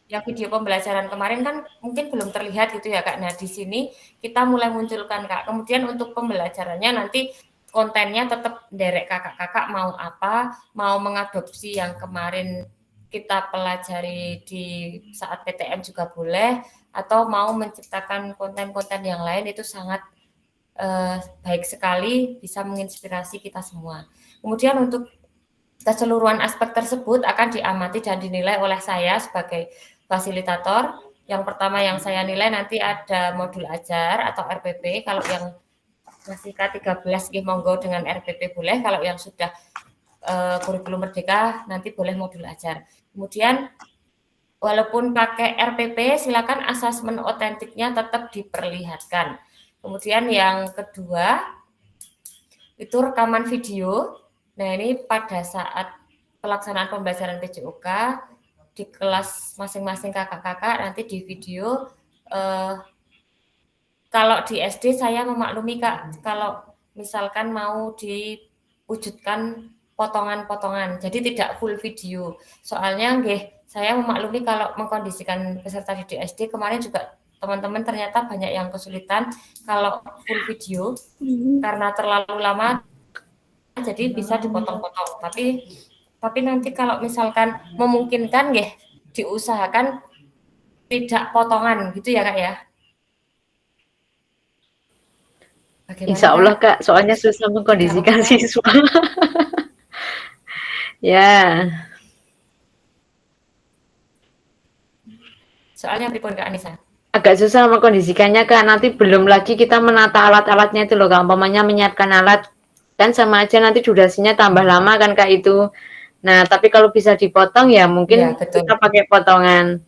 yang video pembelajaran kemarin kan mungkin belum terlihat gitu ya Kak. Nah, di sini kita mulai munculkan Kak. Kemudian untuk pembelajarannya nanti kontennya tetap derek kakak-kakak mau apa, mau mengadopsi yang kemarin kita pelajari di saat PTM juga boleh, atau mau menciptakan konten-konten yang lain itu sangat baik sekali, bisa menginspirasi kita semua. Kemudian untuk keseluruhan aspek tersebut akan diamati dan dinilai oleh saya sebagai fasilitator. Yang pertama yang saya nilai nanti ada modul ajar atau RPP. Kalau yang masih K13 monggo dengan RPP boleh. Kalau yang sudah kurikulum merdeka nanti boleh modul ajar. Kemudian walaupun pakai RPP, silakan asesmen otentiknya tetap diperlihatkan. Kemudian yang kedua itu rekaman video. Nah, ini pada saat pelaksanaan pembelajaran PJOK di kelas masing-masing kakak-kakak nanti di video. Kalau di SD saya memaklumi Kak, kalau misalkan mau diwujudkan potongan-potongan, jadi tidak full video. Soalnya saya memaklumi kalau mengkondisikan peserta didik SD kemarin juga teman-teman ternyata banyak yang kesulitan kalau full video karena terlalu lama, jadi bisa dipotong-potong. Tapi nanti kalau misalkan memungkinkan diusahakan tidak potongan gitu ya Kak ya. Bagaimana, Insya Allah Kak, soalnya susah mengkondisikan siswa. Ya. Soalnya pripun Kak Anissa? Agak susah mengkondisikannya Kak, nanti belum lagi kita menata alat-alatnya itu loh Kak, umpamanya menyiapkan alat, kan sama aja nanti durasinya tambah lama kan Kak itu. Nah, tapi kalau bisa dipotong ya mungkin kita pakai potongan.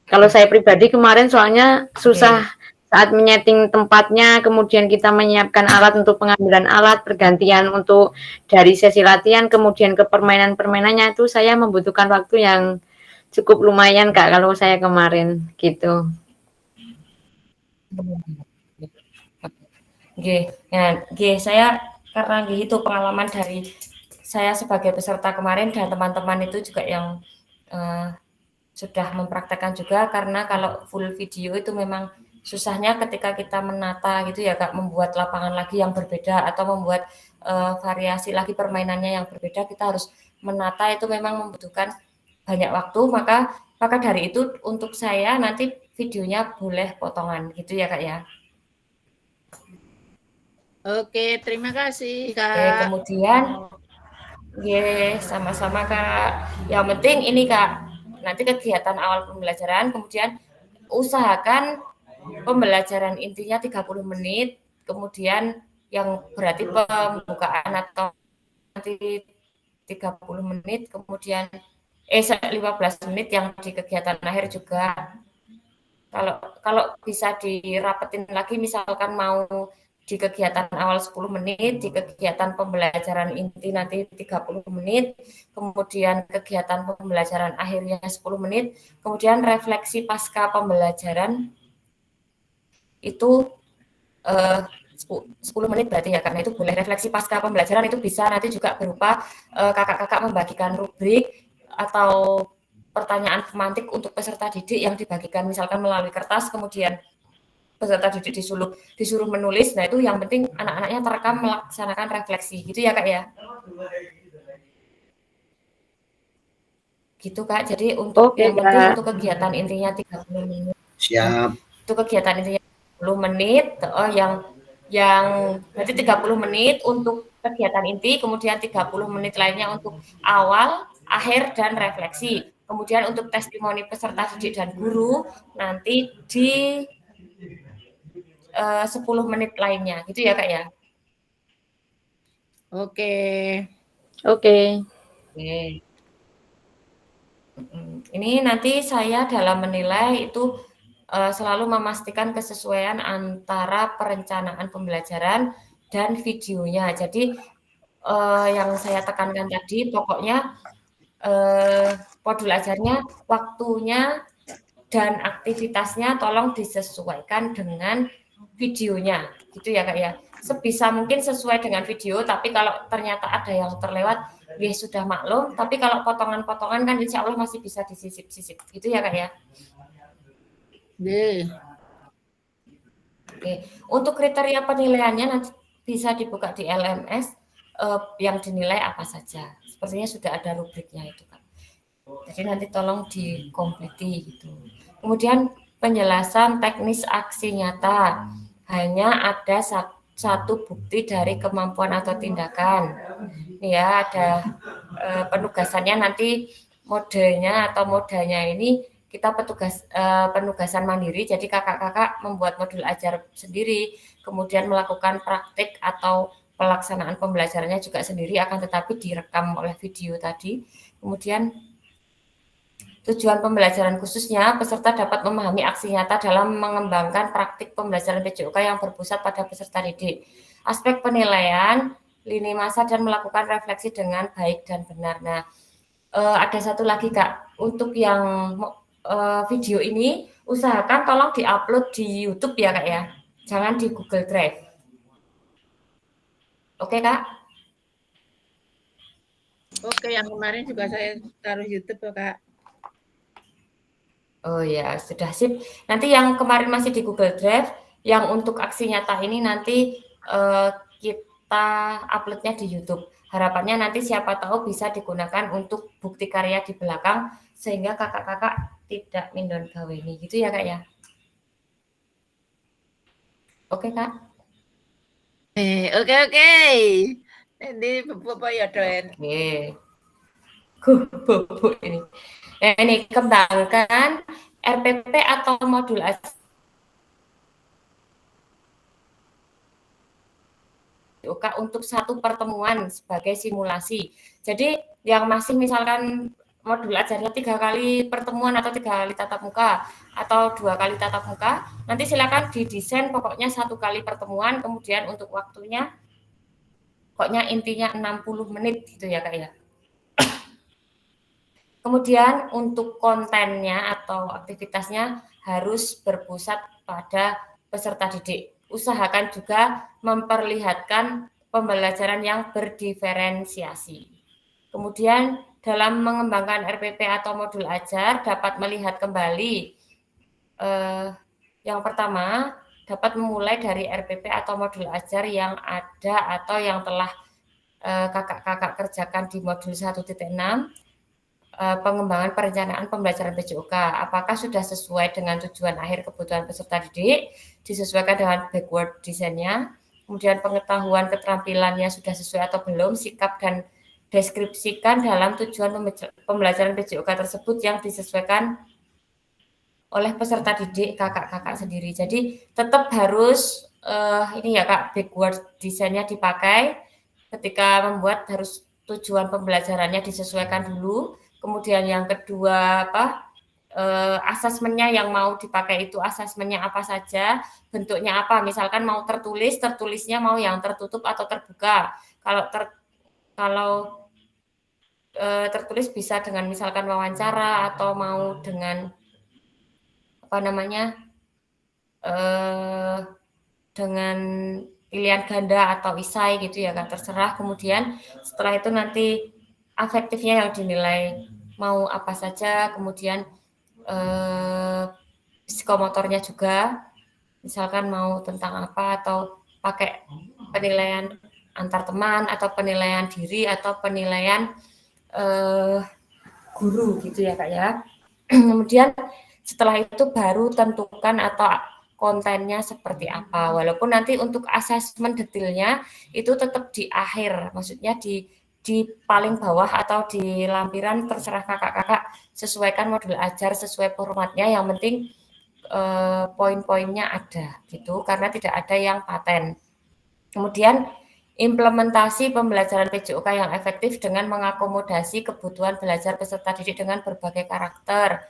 Kalau saya pribadi kemarin soalnya susah saat menyeting tempatnya, kemudian kita menyiapkan alat untuk pengambilan alat, pergantian untuk dari sesi latihan, kemudian ke permainan-permainannya itu saya membutuhkan waktu yang cukup lumayan Kak kalau saya kemarin gitu. Saya karena itu pengalaman dari saya sebagai peserta kemarin dan teman-teman itu juga yang sudah mempraktekkan juga, karena kalau full video itu memang susahnya ketika kita menata gitu ya Kak, membuat lapangan lagi yang berbeda atau membuat variasi lagi permainannya yang berbeda, kita harus menata itu memang membutuhkan banyak waktu, maka dari itu untuk saya nanti videonya boleh potongan gitu ya Kak ya. Oke, terima kasih Kak. Oke, kemudian sama-sama Kak. Yang penting ini Kak, nanti kegiatan awal pembelajaran, kemudian usahakan pembelajaran intinya 30 menit, kemudian yang berarti pembukaan atau nanti 30 menit, kemudian 15 menit yang di kegiatan akhir juga. Kalau bisa dirapetin lagi, misalkan mau di kegiatan awal 10 menit, di kegiatan pembelajaran inti nanti 30 menit, kemudian kegiatan pembelajaran akhirnya 10 menit, kemudian refleksi pasca pembelajaran itu 10 menit berarti ya, karena itu boleh. Refleksi pasca pembelajaran itu bisa nanti juga berupa kakak-kakak membagikan rubrik atau pertanyaan pemantik untuk peserta didik yang dibagikan misalkan melalui kertas, kemudian peserta didik disuruh menulis. Nah, itu yang penting anak-anaknya terekam melaksanakan refleksi gitu ya Kak ya. Gitu Kak. Jadi untuk yang penting untuk kegiatan intinya 30 menit. Siap. Itu kegiatan intinya 10 menit, yang berarti 30 menit untuk kegiatan inti, kemudian 30 menit lainnya untuk awal, akhir, dan refleksi. Kemudian untuk testimoni peserta didik dan guru nanti di 10 menit lainnya, gitu ya Kak ya? Oke. Ini nanti saya dalam menilai itu selalu memastikan kesesuaian antara perencanaan pembelajaran dan videonya. Jadi yang saya tekankan tadi, pokoknya modul ajarnya, waktunya dan aktivitasnya tolong disesuaikan dengan videonya, gitu ya Kak ya. Sebisa mungkin sesuai dengan video, tapi kalau ternyata ada yang terlewat, sudah maklum. Tapi kalau potongan-potongan kan insya Allah masih bisa disisip-sisip, gitu ya Kak ya. Oke, untuk kriteria penilaiannya nanti bisa dibuka di LMS, yang dinilai apa saja. Sepertinya sudah ada rubriknya itu Kak. Jadi nanti tolong dikompleti gitu. Kemudian penjelasan teknis aksi nyata, hanya ada satu bukti dari kemampuan atau tindakan. Ini ya ada penugasannya nanti modanya ini kita penugasan mandiri. Jadi kakak-kakak membuat modul ajar sendiri, kemudian melakukan praktik atau pelaksanaan pembelajarannya juga sendiri, akan tetapi direkam oleh video tadi. Kemudian tujuan pembelajaran khususnya, peserta dapat memahami aksi nyata dalam mengembangkan praktik pembelajaran PJOK yang berpusat pada peserta didik. Aspek penilaian, lini masa, dan melakukan refleksi dengan baik dan benar. Nah, ada satu lagi Kak, untuk yang video ini, usahakan tolong diupload di YouTube ya Kak ya, jangan di Google Drive. Oke Kak? Oke, yang kemarin juga saya taruh YouTube ya Kak. Oh ya, sudah sip. Nanti yang kemarin masih di Google Drive, yang untuk aksi nyata ini nanti kita uploadnya di YouTube. Harapannya nanti siapa tahu bisa digunakan untuk bukti karya di belakang, sehingga kakak-kakak tidak mindon gaweni. Gitu ya Kak ya? Oke Kak? Oke. Ini Bapak ya Doen. Oke. Bobo ini. Nah, ini kembangkan RPP atau modul PJOK untuk satu pertemuan sebagai simulasi. Jadi yang masih misalkan modul ajarnya 3 kali pertemuan atau 3 kali tatap muka atau 2 kali tatap muka, nanti silakan didesain pokoknya 1 kali pertemuan, kemudian untuk waktunya pokoknya intinya 60 menit gitu ya Kak ya. Kemudian untuk kontennya atau aktivitasnya harus berpusat pada peserta didik. Usahakan juga memperlihatkan pembelajaran yang berdiferensiasi. Kemudian dalam mengembangkan RPP atau modul ajar dapat melihat kembali yang pertama dapat memulai dari RPP atau modul ajar yang ada atau yang telah kakak-kakak kerjakan di modul 1.6. Pengembangan perencanaan pembelajaran PJOK, apakah sudah sesuai dengan tujuan akhir kebutuhan peserta didik, disesuaikan dengan backward desainnya, kemudian pengetahuan keterampilannya sudah sesuai atau belum, sikap dan deskripsikan dalam tujuan pembelajaran PJOK tersebut yang disesuaikan oleh peserta didik kakak-kakak sendiri. Jadi tetap harus ini ya Kak, backward desainnya dipakai ketika membuat, harus tujuan pembelajarannya disesuaikan dulu. Kemudian yang kedua asesmennya yang mau dipakai itu asesmennya apa saja, bentuknya apa, misalkan mau tertulisnya mau yang tertutup atau terbuka. Kalau tertulis bisa dengan misalkan wawancara atau mau dengan dengan pilihan ganda atau isai gitu ya Kak, terserah. Kemudian setelah itu nanti afektifnya yang dinilai mau apa saja, kemudian psikomotornya juga, misalkan mau tentang apa, atau pakai penilaian antar teman, atau penilaian diri, atau penilaian guru gitu ya Kak ya. Kemudian setelah itu baru tentukan atau kontennya seperti apa, walaupun nanti untuk asesmen detailnya itu tetap di akhir, maksudnya di paling bawah atau di lampiran, terserah kakak-kakak sesuaikan modul ajar sesuai formatnya, yang penting poin-poinnya ada gitu, karena tidak ada yang paten. Kemudian implementasi pembelajaran PJOK yang efektif dengan mengakomodasi kebutuhan belajar peserta didik dengan berbagai karakter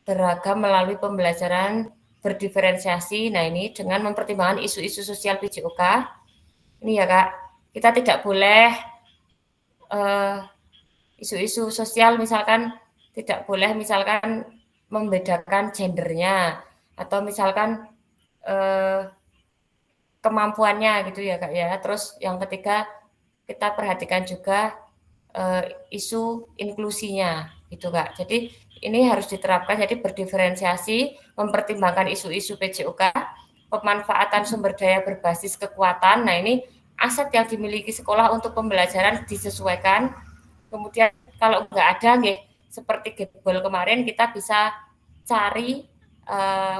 beragam melalui pembelajaran berdiferensiasi. Nah ini dengan mempertimbangkan isu-isu sosial PJOK. Ini ya Kak, kita tidak boleh isu-isu sosial, misalkan tidak boleh misalkan membedakan gendernya, atau misalkan kemampuannya gitu ya Kak ya. Terus yang ketiga kita perhatikan juga isu inklusinya gitu Kak. Jadi ini harus diterapkan, jadi berdiferensiasi, mempertimbangkan isu-isu PJOK, pemanfaatan sumber daya berbasis kekuatan. Nah ini aset yang dimiliki sekolah untuk pembelajaran disesuaikan. Kemudian kalau nggak ada, seperti Getbol kemarin, kita bisa cari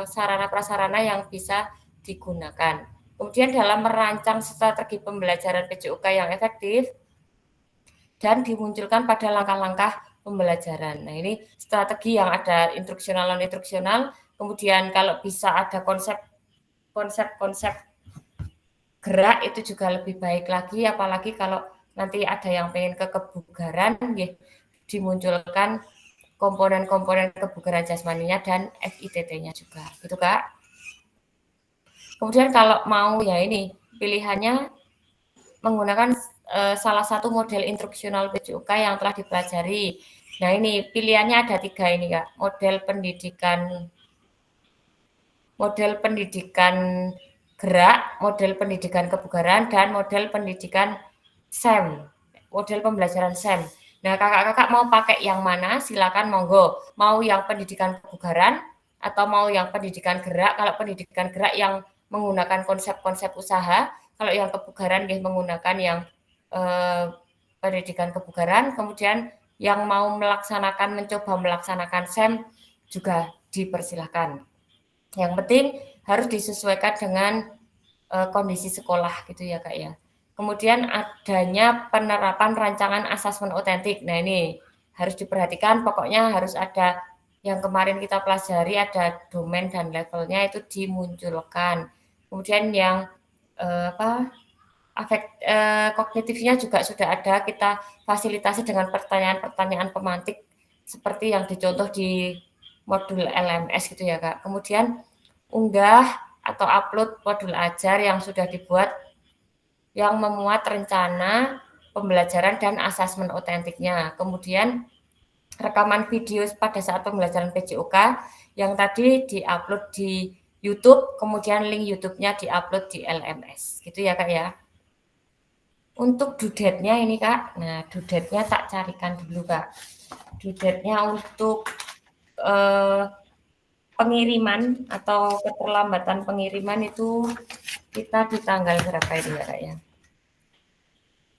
sarana prasarana yang bisa digunakan. Kemudian dalam merancang strategi pembelajaran PJOK yang efektif dan dimunculkan pada langkah-langkah pembelajaran. Nah, ini strategi yang ada instruksional, non-instruksional, kemudian kalau bisa ada konsep-konsep gerak itu juga lebih baik lagi, apalagi kalau nanti ada yang pengen ke kebugaran, dimunculkan komponen-komponen kebugaran jasmaninya dan FITT-nya juga, gitu Kak. Kemudian kalau mau ya ini pilihannya menggunakan salah satu model instruksional PJOK yang telah dipelajari. Nah ini pilihannya ada 3 ini Kak, model pendidikan gerak, model pendidikan kebugaran, dan model pendidikan SEM, model pembelajaran SEM. Nah kakak-kakak mau pakai yang mana silakan monggo, mau yang pendidikan kebugaran atau mau yang pendidikan gerak. Kalau pendidikan gerak yang menggunakan konsep-konsep usaha, kalau yang kebugaran menggunakan yang pendidikan kebugaran, kemudian yang mau mencoba melaksanakan SEM juga dipersilahkan. Yang penting harus disesuaikan dengan kondisi sekolah gitu ya Kak ya. Kemudian adanya penerapan rancangan asesmen otentik. Nah ini harus diperhatikan, pokoknya harus ada yang kemarin kita pelajari, ada domain dan levelnya itu dimunculkan. Kemudian yang kognitifnya juga sudah ada, kita fasilitasi dengan pertanyaan-pertanyaan pemantik seperti yang dicontoh di modul LMS gitu ya Kak. Kemudian unggah atau upload modul ajar yang sudah dibuat yang memuat rencana pembelajaran dan asesmen otentiknya. Kemudian rekaman video pada saat pembelajaran PJOK yang tadi diupload di YouTube, kemudian link YouTube-nya diupload di LMS. Gitu ya Kak ya. Untuk due date-nya ini Kak, nah due date-nya tak carikan dulu Kak. Due date-nya untuk pengiriman atau keterlambatan pengiriman itu kita di tanggal berapa ini ya Kak ya?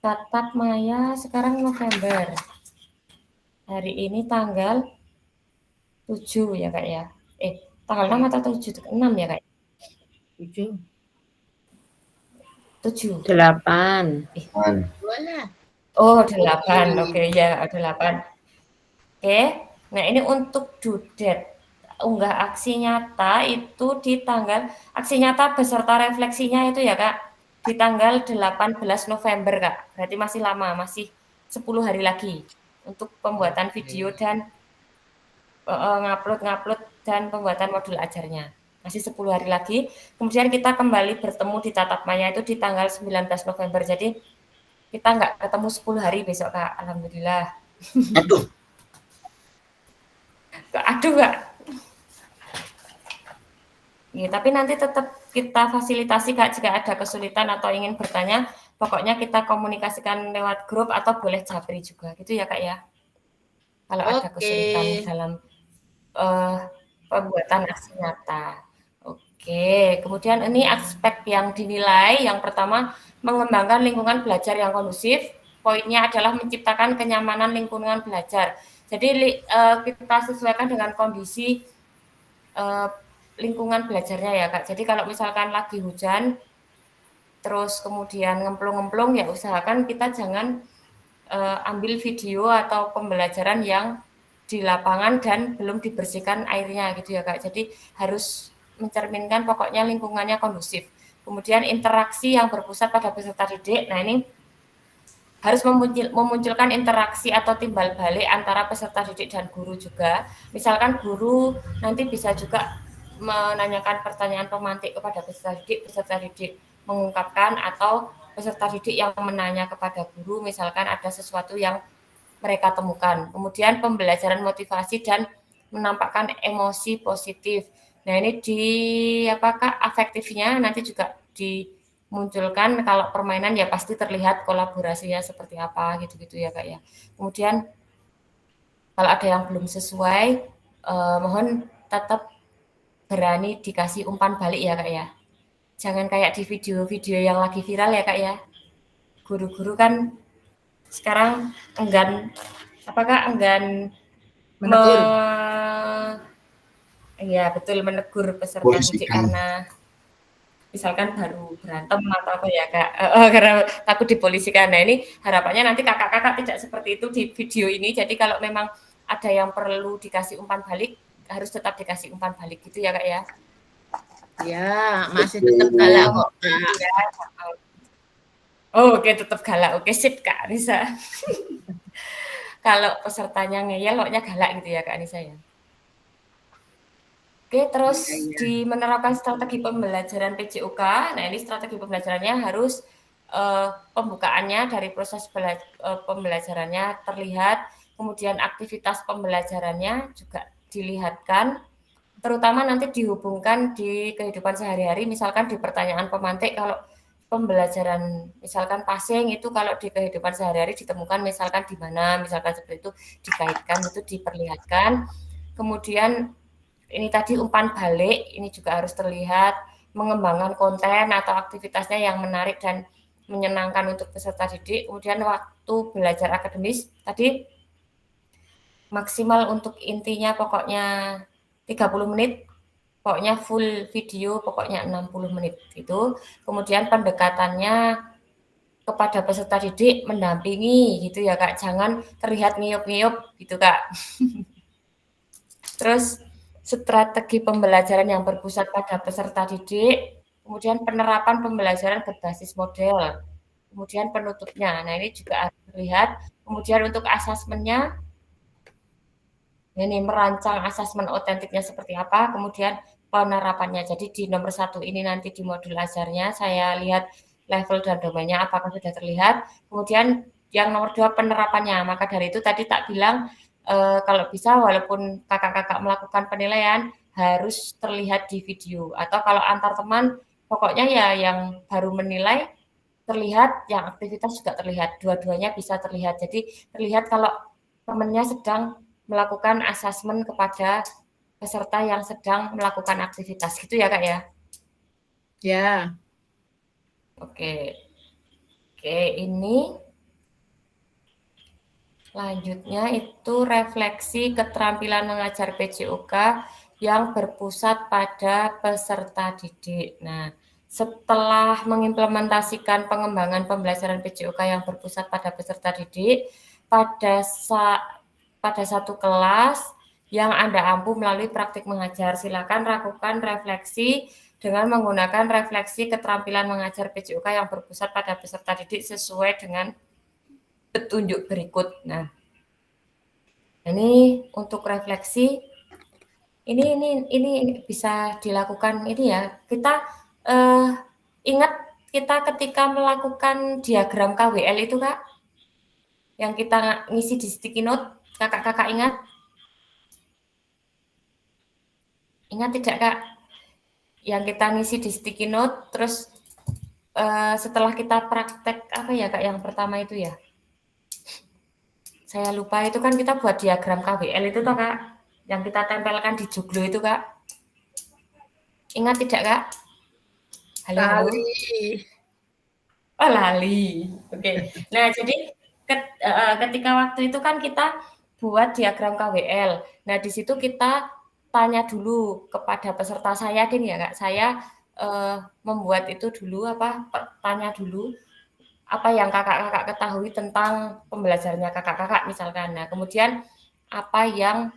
Tatap Maya sekarang November. Hari ini tanggal 7 ya Kak ya? Tanggal 6 atau 7? 6 ya Kak? 7. 7. 8. Oh 8, oke ya 8. Oke, nah ini untuk due date. Unggah aksi nyata itu di tanggal, aksi nyata beserta refleksinya itu ya Kak, di tanggal 18 November Kak. Berarti masih lama, masih 10 hari lagi untuk pembuatan video dan ngupload dan pembuatan modul ajarnya. Masih 10 hari lagi. Kemudian kita kembali bertemu di Tatap Maya itu di tanggal 19 November. Jadi kita nggak ketemu 10 hari besok Kak, alhamdulillah. Aduh. Aduh Kak. Ya, tapi nanti tetap kita fasilitasi Kak jika ada kesulitan atau ingin bertanya, pokoknya kita komunikasikan lewat grup atau boleh japri juga gitu ya Kak ya. Kalau ada kesulitan dalam pembuatan aksi nyata. Oke, kemudian ini aspek yang dinilai, yang pertama mengembangkan lingkungan belajar yang kondusif. Poinnya adalah menciptakan kenyamanan lingkungan belajar. Jadi kita sesuaikan dengan kondisi lingkungan belajarnya ya Kak. Jadi kalau misalkan lagi hujan, terus kemudian ngemplung-ngemplung ya usahakan kita jangan ambil video atau pembelajaran yang di lapangan dan belum dibersihkan airnya gitu ya Kak. Jadi harus mencerminkan pokoknya lingkungannya kondusif. Kemudian interaksi yang berpusat pada peserta didik. Nah ini harus memunculkan interaksi atau timbal balik antara peserta didik dan guru juga. Misalkan guru nanti bisa juga menanyakan pertanyaan pemantik kepada peserta didik mengungkapkan, atau peserta didik yang menanya kepada guru misalkan ada sesuatu yang mereka temukan. Kemudian pembelajaran motivasi dan menampakkan emosi positif. Nah ini di afektifnya nanti juga dimunculkan. Kalau permainan ya pasti terlihat kolaborasinya seperti apa gitu-gitu ya Kak ya. Kemudian kalau ada yang belum sesuai, mohon tetap berani dikasih umpan balik ya Kak ya. Jangan kayak di video-video yang lagi viral ya Kak ya. Guru-guru kan sekarang enggan menegur. Iya betul, menegur peserta didik karena misalkan baru berantem atau apa ya Kak, karena takut dipolisikan. Nah ini harapannya nanti kakak-kakak tidak seperti itu di video ini, jadi kalau memang ada yang perlu dikasih umpan balik, harus tetap dikasih umpan balik gitu ya Kak ya? Ya, masih tetap galak kok Kak. Iya, oh oke tetap galak, oke sip Kak Anissa. Kalau pesertanya ngeyel, loknya galak gitu ya Kak Anissa ya? Oke, terus di menerapkan strategi pembelajaran PJOK, nah ini strategi pembelajarannya harus pembukaannya dari proses pembelajarannya terlihat, kemudian aktivitas pembelajarannya juga dilihatkan, terutama nanti dihubungkan di kehidupan sehari-hari, misalkan di pertanyaan pemantik kalau pembelajaran misalkan passing itu kalau di kehidupan sehari-hari ditemukan misalkan di mana, misalkan seperti itu dikaitkan, itu diperlihatkan, kemudian ini tadi umpan balik, ini juga harus terlihat, mengembangkan konten atau aktivitasnya yang menarik dan menyenangkan untuk peserta didik. Kemudian waktu belajar akademis, tadi maksimal untuk intinya pokoknya 30 menit, pokoknya full video, pokoknya 60 menit. Itu. Kemudian pendekatannya kepada peserta didik mendampingi gitu ya Kak, jangan terlihat ngiyup-ngiyup gitu Kak. Terus strategi pembelajaran yang berpusat pada peserta didik, kemudian penerapan pembelajaran berbasis model, kemudian penutupnya. Nah ini juga harus terlihat. Kemudian untuk asesmennya, ini merancang asesmen otentiknya seperti apa, kemudian penerapannya. Jadi di nomor 1 ini nanti di modul ajarnya saya lihat level dan domainnya apakah sudah terlihat. Kemudian yang nomor 2 penerapannya. Maka dari itu tadi tak bilang kalau bisa walaupun kakak-kakak melakukan penilaian harus terlihat di video atau kalau antar teman pokoknya ya yang baru menilai terlihat, yang aktivitas juga terlihat, dua-duanya bisa terlihat. Jadi terlihat kalau temannya sedang melakukan asesmen kepada peserta yang sedang melakukan aktivitas gitu ya Kak ya? Ya. Oke. Oke, ini selanjutnya itu refleksi keterampilan mengajar PJOK yang berpusat pada peserta didik. Nah, setelah mengimplementasikan pengembangan pembelajaran PJOK yang berpusat pada peserta didik, pada satu kelas yang Anda ampu melalui praktik mengajar, silakan lakukan refleksi dengan menggunakan refleksi keterampilan mengajar PJOK yang berpusat pada peserta didik sesuai dengan petunjuk berikut. Nah, ini untuk refleksi, ini bisa dilakukan ini ya. Kita ingat kita ketika melakukan diagram KWL itu Kak, yang kita ngisi di sticky note, kakak-kakak ingat? Ingat tidak Kak? Yang kita ngisi di sticky note, terus setelah kita praktek apa ya Kak yang pertama itu ya? Saya lupa itu kan kita buat diagram KWL itu toh Kak, yang kita tempelkan di joglo itu Kak. Ingat tidak Kak? Halo. Oh lali. Oke. Nah jadi ketika waktu itu kan kita buat diagram KWL. Nah di situ kita tanya dulu kepada peserta saya ya Kak. Saya membuat itu dulu tanya dulu apa yang kakak-kakak ketahui tentang pembelajarannya kakak-kakak misalkan. Nah, kemudian apa yang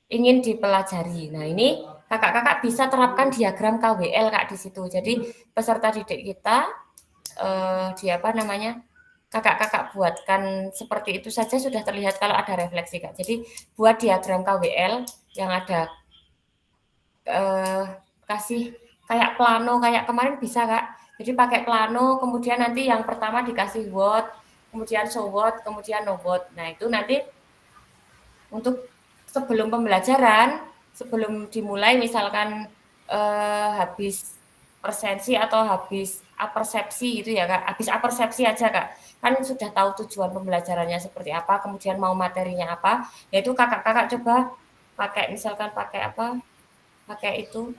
ingin dipelajari. Nah, ini kakak-kakak bisa terapkan diagram KWL Kak di situ. Jadi peserta didik kita kakak-kakak buatkan seperti itu saja sudah terlihat kalau ada refleksi Kak. Jadi buat diagram KWL yang ada kasih kayak plano kayak kemarin bisa Kak. Jadi pakai plano, kemudian nanti yang pertama dikasih what, kemudian so what, kemudian no what. Nah itu nanti untuk sebelum pembelajaran, sebelum dimulai misalkan habis presensi atau habis apersepsi gitu ya Kak, habis apersepsi aja Kak, kan sudah tahu tujuan pembelajarannya seperti apa, kemudian mau materinya apa, yaitu kakak-kakak coba pakai misalkan pakai itu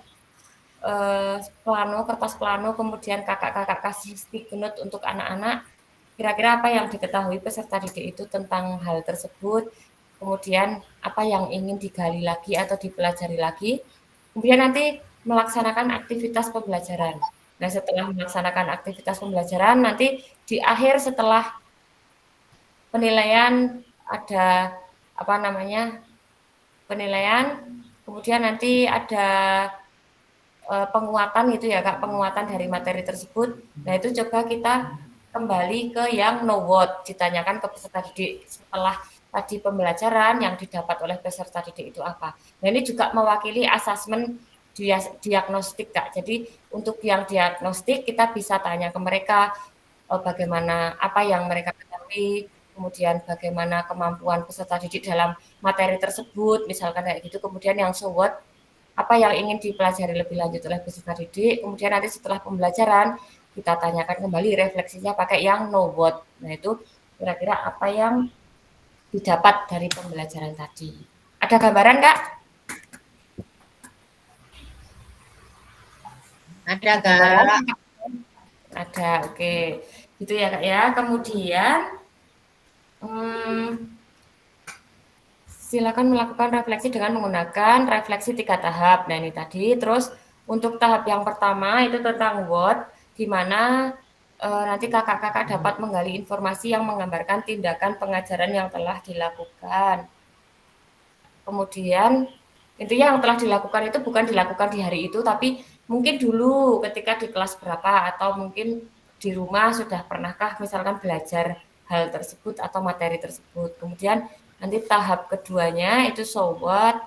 plano, kertas plano, kemudian kakak-kakak kasih sticky note untuk anak-anak, kira-kira apa yang diketahui peserta didik itu tentang hal tersebut, kemudian apa yang ingin digali lagi atau dipelajari lagi, kemudian nanti melaksanakan aktivitas pembelajaran. Nah, setelah melaksanakan aktivitas pembelajaran, nanti di akhir setelah penilaian ada penilaian, kemudian nanti ada penguatan gitu ya Kak, penguatan dari materi tersebut. Nah, itu coba kita kembali ke yang know what, ditanyakan ke peserta didik setelah tadi pembelajaran yang didapat oleh peserta didik itu apa. Nah, ini juga mewakili asesmen diagnostik Kak. Jadi untuk yang diagnostik kita bisa tanya ke mereka bagaimana apa yang mereka ketahui, kemudian bagaimana kemampuan peserta didik dalam materi tersebut, misalkan kayak gitu. Kemudian yang so what, apa yang ingin dipelajari lebih lanjut oleh peserta didik. Kemudian nanti setelah pembelajaran kita tanyakan kembali refleksinya pakai yang know what. Nah, itu kira-kira apa yang didapat dari pembelajaran tadi. Ada gambaran Kak? Ada Kak. Ada, oke. Gitu ya Kak ya. Kemudian silakan melakukan refleksi dengan menggunakan refleksi 3 tahap. Nah, ini tadi. Terus untuk tahap yang pertama itu tentang what, di mana nanti kakak-kakak dapat menggali informasi yang menggambarkan tindakan pengajaran yang telah dilakukan. Kemudian intinya yang telah dilakukan itu bukan dilakukan di hari itu, tapi mungkin dulu ketika di kelas berapa atau mungkin di rumah sudah pernahkah misalkan belajar hal tersebut atau materi tersebut. Kemudian nanti tahap keduanya itu so what,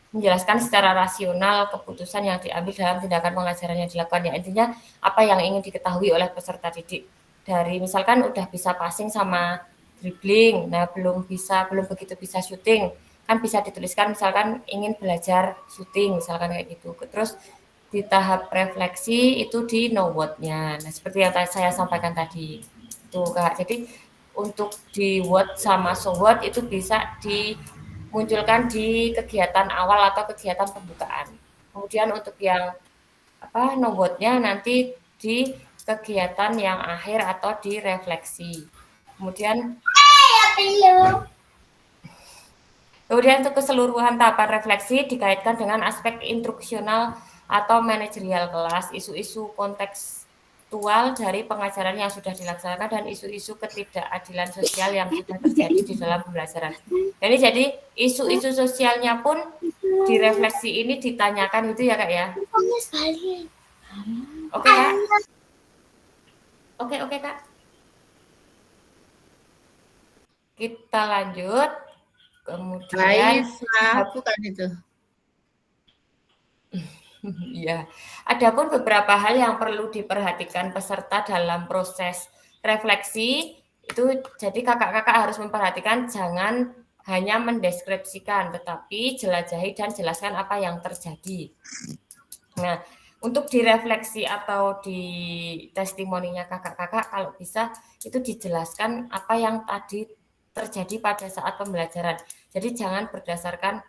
menjelaskan secara rasional keputusan yang diambil dalam tindakan pengajaran yang dilakukan. Ya, intinya apa yang ingin diketahui oleh peserta didik. Dari misalkan udah bisa passing sama dribbling, nah belum begitu bisa syuting, kan bisa dituliskan misalkan ingin belajar syuting, misalkan kayak gitu. Terus di tahap refleksi itu di know what-nya. Nah, seperti yang saya sampaikan tadi. Tuh, Kak. Jadi untuk di what sama so what itu bisa dimunculkan di kegiatan awal atau kegiatan pembukaan. Kemudian untuk yang know what-nya nanti di kegiatan yang akhir atau di refleksi. Kemudian untuk keseluruhan tahapan refleksi dikaitkan dengan aspek instruksional atau manajerial kelas, isu-isu kontekstual dari pengajaran yang sudah dilaksanakan dan isu-isu ketidakadilan sosial yang sudah terjadi di dalam pembelajaran. Jadi isu-isu sosialnya pun di refleksi ini ditanyakan itu ya Kak ya. Oke Kak. Oke Kak. Kita lanjut. Kemudian bukan itu. Iya. Adapun beberapa hal yang perlu diperhatikan peserta dalam proses refleksi itu, jadi kakak-kakak harus memperhatikan jangan hanya mendeskripsikan, tetapi jelajahi dan jelaskan apa yang terjadi. Nah, untuk direfleksi atau di testimoninya kakak-kakak kalau bisa itu dijelaskan apa yang tadi terjadi pada saat pembelajaran. Jadi jangan berdasarkan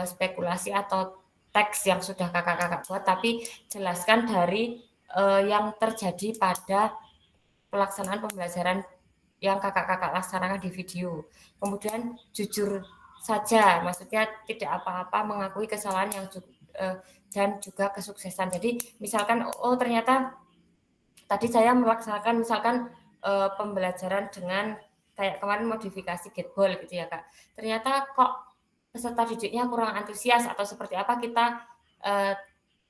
spekulasi atau teks yang sudah kakak-kakak buat, tapi jelaskan dari yang terjadi pada pelaksanaan pembelajaran yang kakak-kakak laksanakan di video. Kemudian jujur saja, maksudnya tidak apa-apa mengakui kesalahan yang dan juga kesuksesan. Jadi misalkan ternyata tadi saya melaksanakan misalkan pembelajaran dengan kayak kemarin modifikasi Getball gitu ya Kak. Ternyata kok peserta didiknya kurang antusias atau seperti apa, kita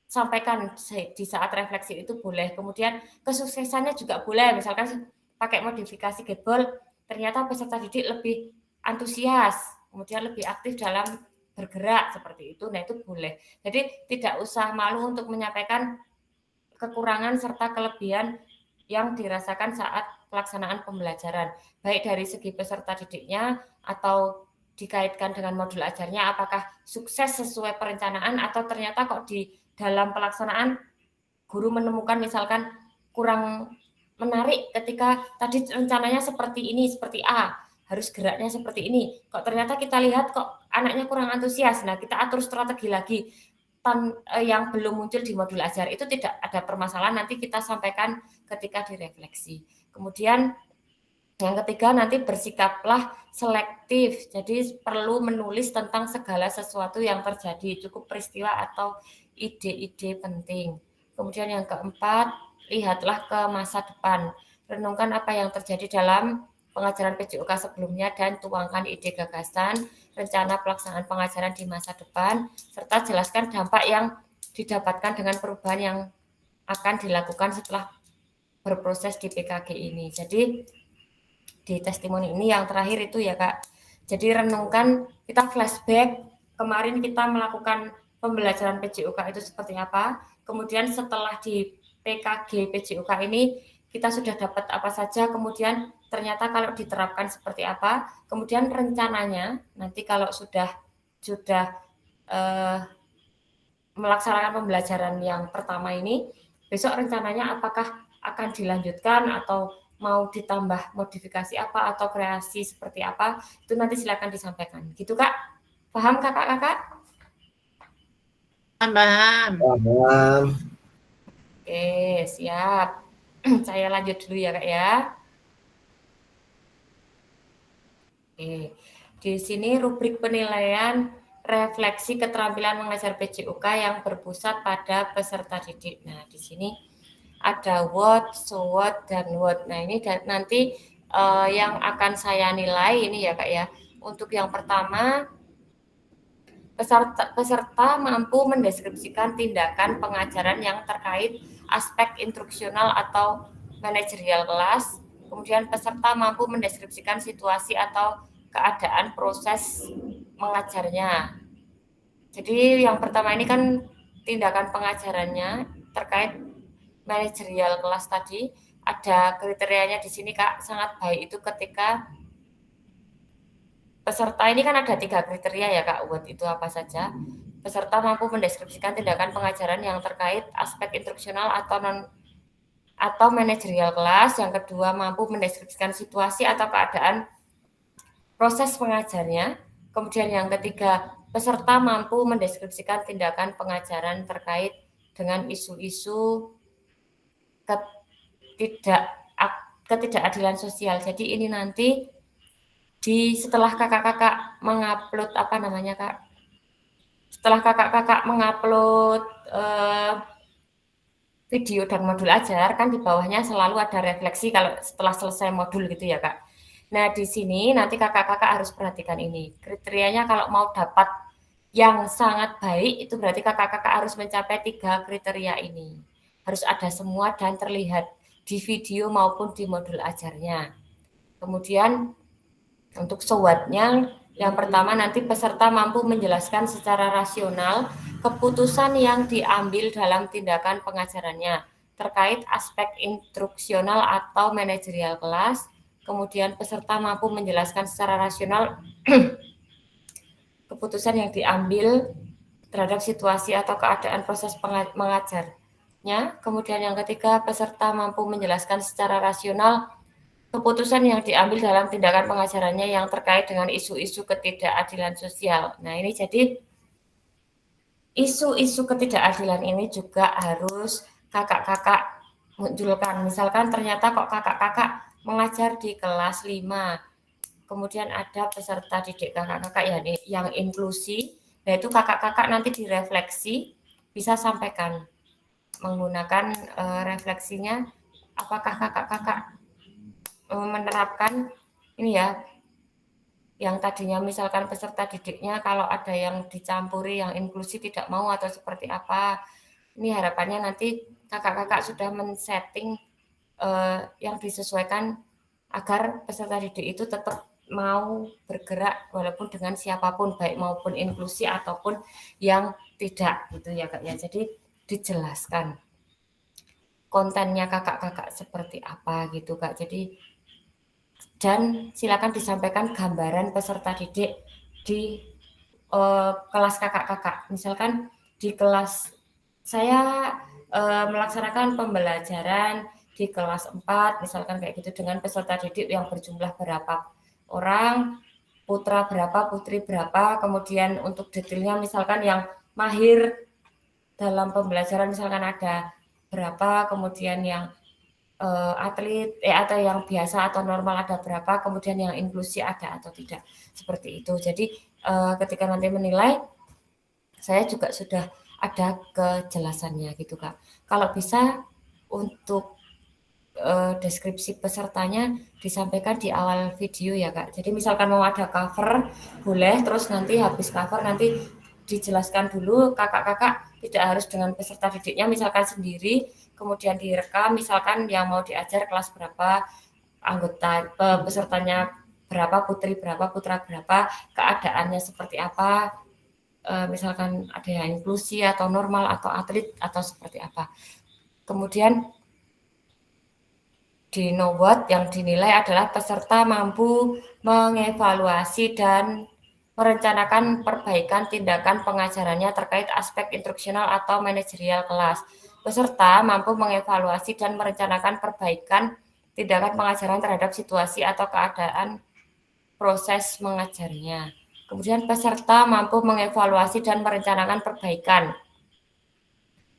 sampaikan di saat refleksi itu boleh. Kemudian kesuksesannya juga boleh, misalkan pakai modifikasi Getball, ternyata peserta didik lebih antusias, kemudian lebih aktif dalam bergerak seperti itu, nah itu boleh. Jadi tidak usah malu untuk menyampaikan kekurangan serta kelebihan yang dirasakan saat pelaksanaan pembelajaran, baik dari segi peserta didiknya atau dikaitkan dengan modul ajarnya, apakah sukses sesuai perencanaan atau ternyata kok di dalam pelaksanaan guru menemukan misalkan kurang menarik ketika tadi rencananya seperti ini, seperti A, harus geraknya seperti ini, kok ternyata kita lihat kok anaknya kurang antusias, nah kita atur strategi lagi yang belum muncul di modul ajar, itu tidak ada permasalahan, nanti kita sampaikan ketika direfleksi. Kemudian Yang ketiga, nanti bersikaplah selektif. Jadi perlu menulis tentang segala sesuatu yang terjadi, cukup peristiwa atau ide-ide penting. Kemudian yang keempat, lihatlah ke masa depan. Renungkan apa yang terjadi dalam pengajaran PJOK sebelumnya dan tuangkan ide gagasan, rencana pelaksanaan pengajaran di masa depan, serta jelaskan dampak yang didapatkan dengan perubahan yang akan dilakukan setelah berproses di PKG ini. Jadi di testimoni ini yang terakhir itu ya Kak. Jadi renungkan, kita flashback kemarin kita melakukan pembelajaran PJOK itu seperti apa. Kemudian setelah di PKG PJOK ini kita sudah dapat apa saja. Kemudian ternyata kalau diterapkan seperti apa. Kemudian rencananya nanti kalau sudah melaksanakan pembelajaran yang pertama ini, besok rencananya apakah akan dilanjutkan atau mau ditambah modifikasi apa atau kreasi seperti apa, itu nanti silakan disampaikan. Gitu Kak? Paham kakak-kakak? Paham. Paham. Oke, siap. Saya lanjut dulu ya Kak ya. Oke, di sini rubrik penilaian refleksi keterampilan mengajar PJOK yang berpusat pada peserta didik. Nah, di sini ada what, so what, dan what. Nah, ini nanti yang akan saya nilai ini ya Kak ya. Untuk yang pertama, peserta mampu mendeskripsikan tindakan pengajaran yang terkait aspek instruksional atau manajerial kelas. Kemudian peserta mampu mendeskripsikan situasi atau keadaan proses mengajarnya. Jadi yang pertama ini kan tindakan pengajarannya terkait manajerial kelas tadi, ada kriterianya di sini Kak, sangat baik itu ketika peserta ini kan ada 3 kriteria ya Kak, what itu apa saja. Peserta mampu mendeskripsikan tindakan pengajaran yang terkait aspek instruksional atau manajerial kelas. Yang kedua, mampu mendeskripsikan situasi atau keadaan proses pengajarnya. Kemudian yang ketiga, peserta mampu mendeskripsikan tindakan pengajaran terkait dengan isu-isu ketidakadilan sosial. Jadi ini nanti setelah kakak-kakak mengupload setelah kakak-kakak mengupload video dan modul ajar, kan di bawahnya selalu ada refleksi kalau setelah selesai modul gitu ya Kak. Nah di sini nanti kakak-kakak harus perhatikan ini kriterianya. Kalau mau dapat yang sangat baik itu berarti kakak-kakak harus mencapai 3 kriteria ini. Harus ada semua dan terlihat di video maupun di modul ajarnya. Kemudian untuk SWOT-nya, yang pertama nanti peserta mampu menjelaskan secara rasional keputusan yang diambil dalam tindakan pengajarannya terkait aspek instruksional atau manajerial kelas. Kemudian peserta mampu menjelaskan secara rasional keputusan yang diambil terhadap situasi atau keadaan proses mengajarnya. Kemudian yang ketiga, peserta mampu menjelaskan secara rasional keputusan yang diambil dalam tindakan pengajarannya yang terkait dengan isu-isu ketidakadilan sosial. Nah, ini jadi isu-isu ketidakadilan ini juga harus kakak-kakak munculkan. Misalkan ternyata kok kakak-kakak mengajar di kelas 5, kemudian ada peserta didik kakak-kakak yang inklusi. Nah, itu kakak-kakak nanti direfleksi, bisa sampaikan menggunakan refleksinya, apakah kakak-kakak menerapkan ini ya, yang tadinya misalkan peserta didiknya kalau ada yang dicampuri, yang inklusi tidak mau atau seperti apa. Ini harapannya nanti kakak-kakak sudah men-setting yang disesuaikan agar peserta didik itu tetap mau bergerak walaupun dengan siapapun, baik maupun inklusi ataupun yang tidak gitu ya Kak ya. Jadi dijelaskan kontennya kakak-kakak seperti apa gitu Kak. Jadi dan silakan disampaikan gambaran peserta didik di kelas kakak-kakak. Misalkan di kelas saya melaksanakan pembelajaran di kelas 4, misalkan kayak gitu dengan peserta didik yang berjumlah berapa orang, putra berapa, putri berapa, kemudian untuk detailnya misalkan yang mahir dalam pembelajaran misalkan ada berapa, kemudian yang atlet atau yang biasa atau normal ada berapa, kemudian yang inklusi ada atau tidak, seperti itu. Jadi ketika nanti menilai, saya juga sudah ada kejelasannya gitu Kak. Kalau bisa untuk deskripsi pesertanya disampaikan di awal video ya Kak. Jadi misalkan mau ada cover boleh, terus nanti habis cover nanti dijelaskan dulu kakak-kakak, tidak harus dengan peserta didiknya, misalkan sendiri, kemudian direkam, misalkan yang mau diajar kelas berapa, anggota pesertanya berapa, putri berapa, putra berapa, keadaannya seperti apa, misalkan ada yang inklusi atau normal atau atlet atau seperti apa. Kemudian di Nowot yang dinilai adalah peserta mampu mengevaluasi dan merencanakan perbaikan tindakan pengajarannya terkait aspek instruksional atau manajerial kelas. Peserta mampu mengevaluasi dan merencanakan perbaikan tindakan pengajaran terhadap situasi atau keadaan proses mengajarnya. Kemudian peserta mampu mengevaluasi dan merencanakan perbaikan.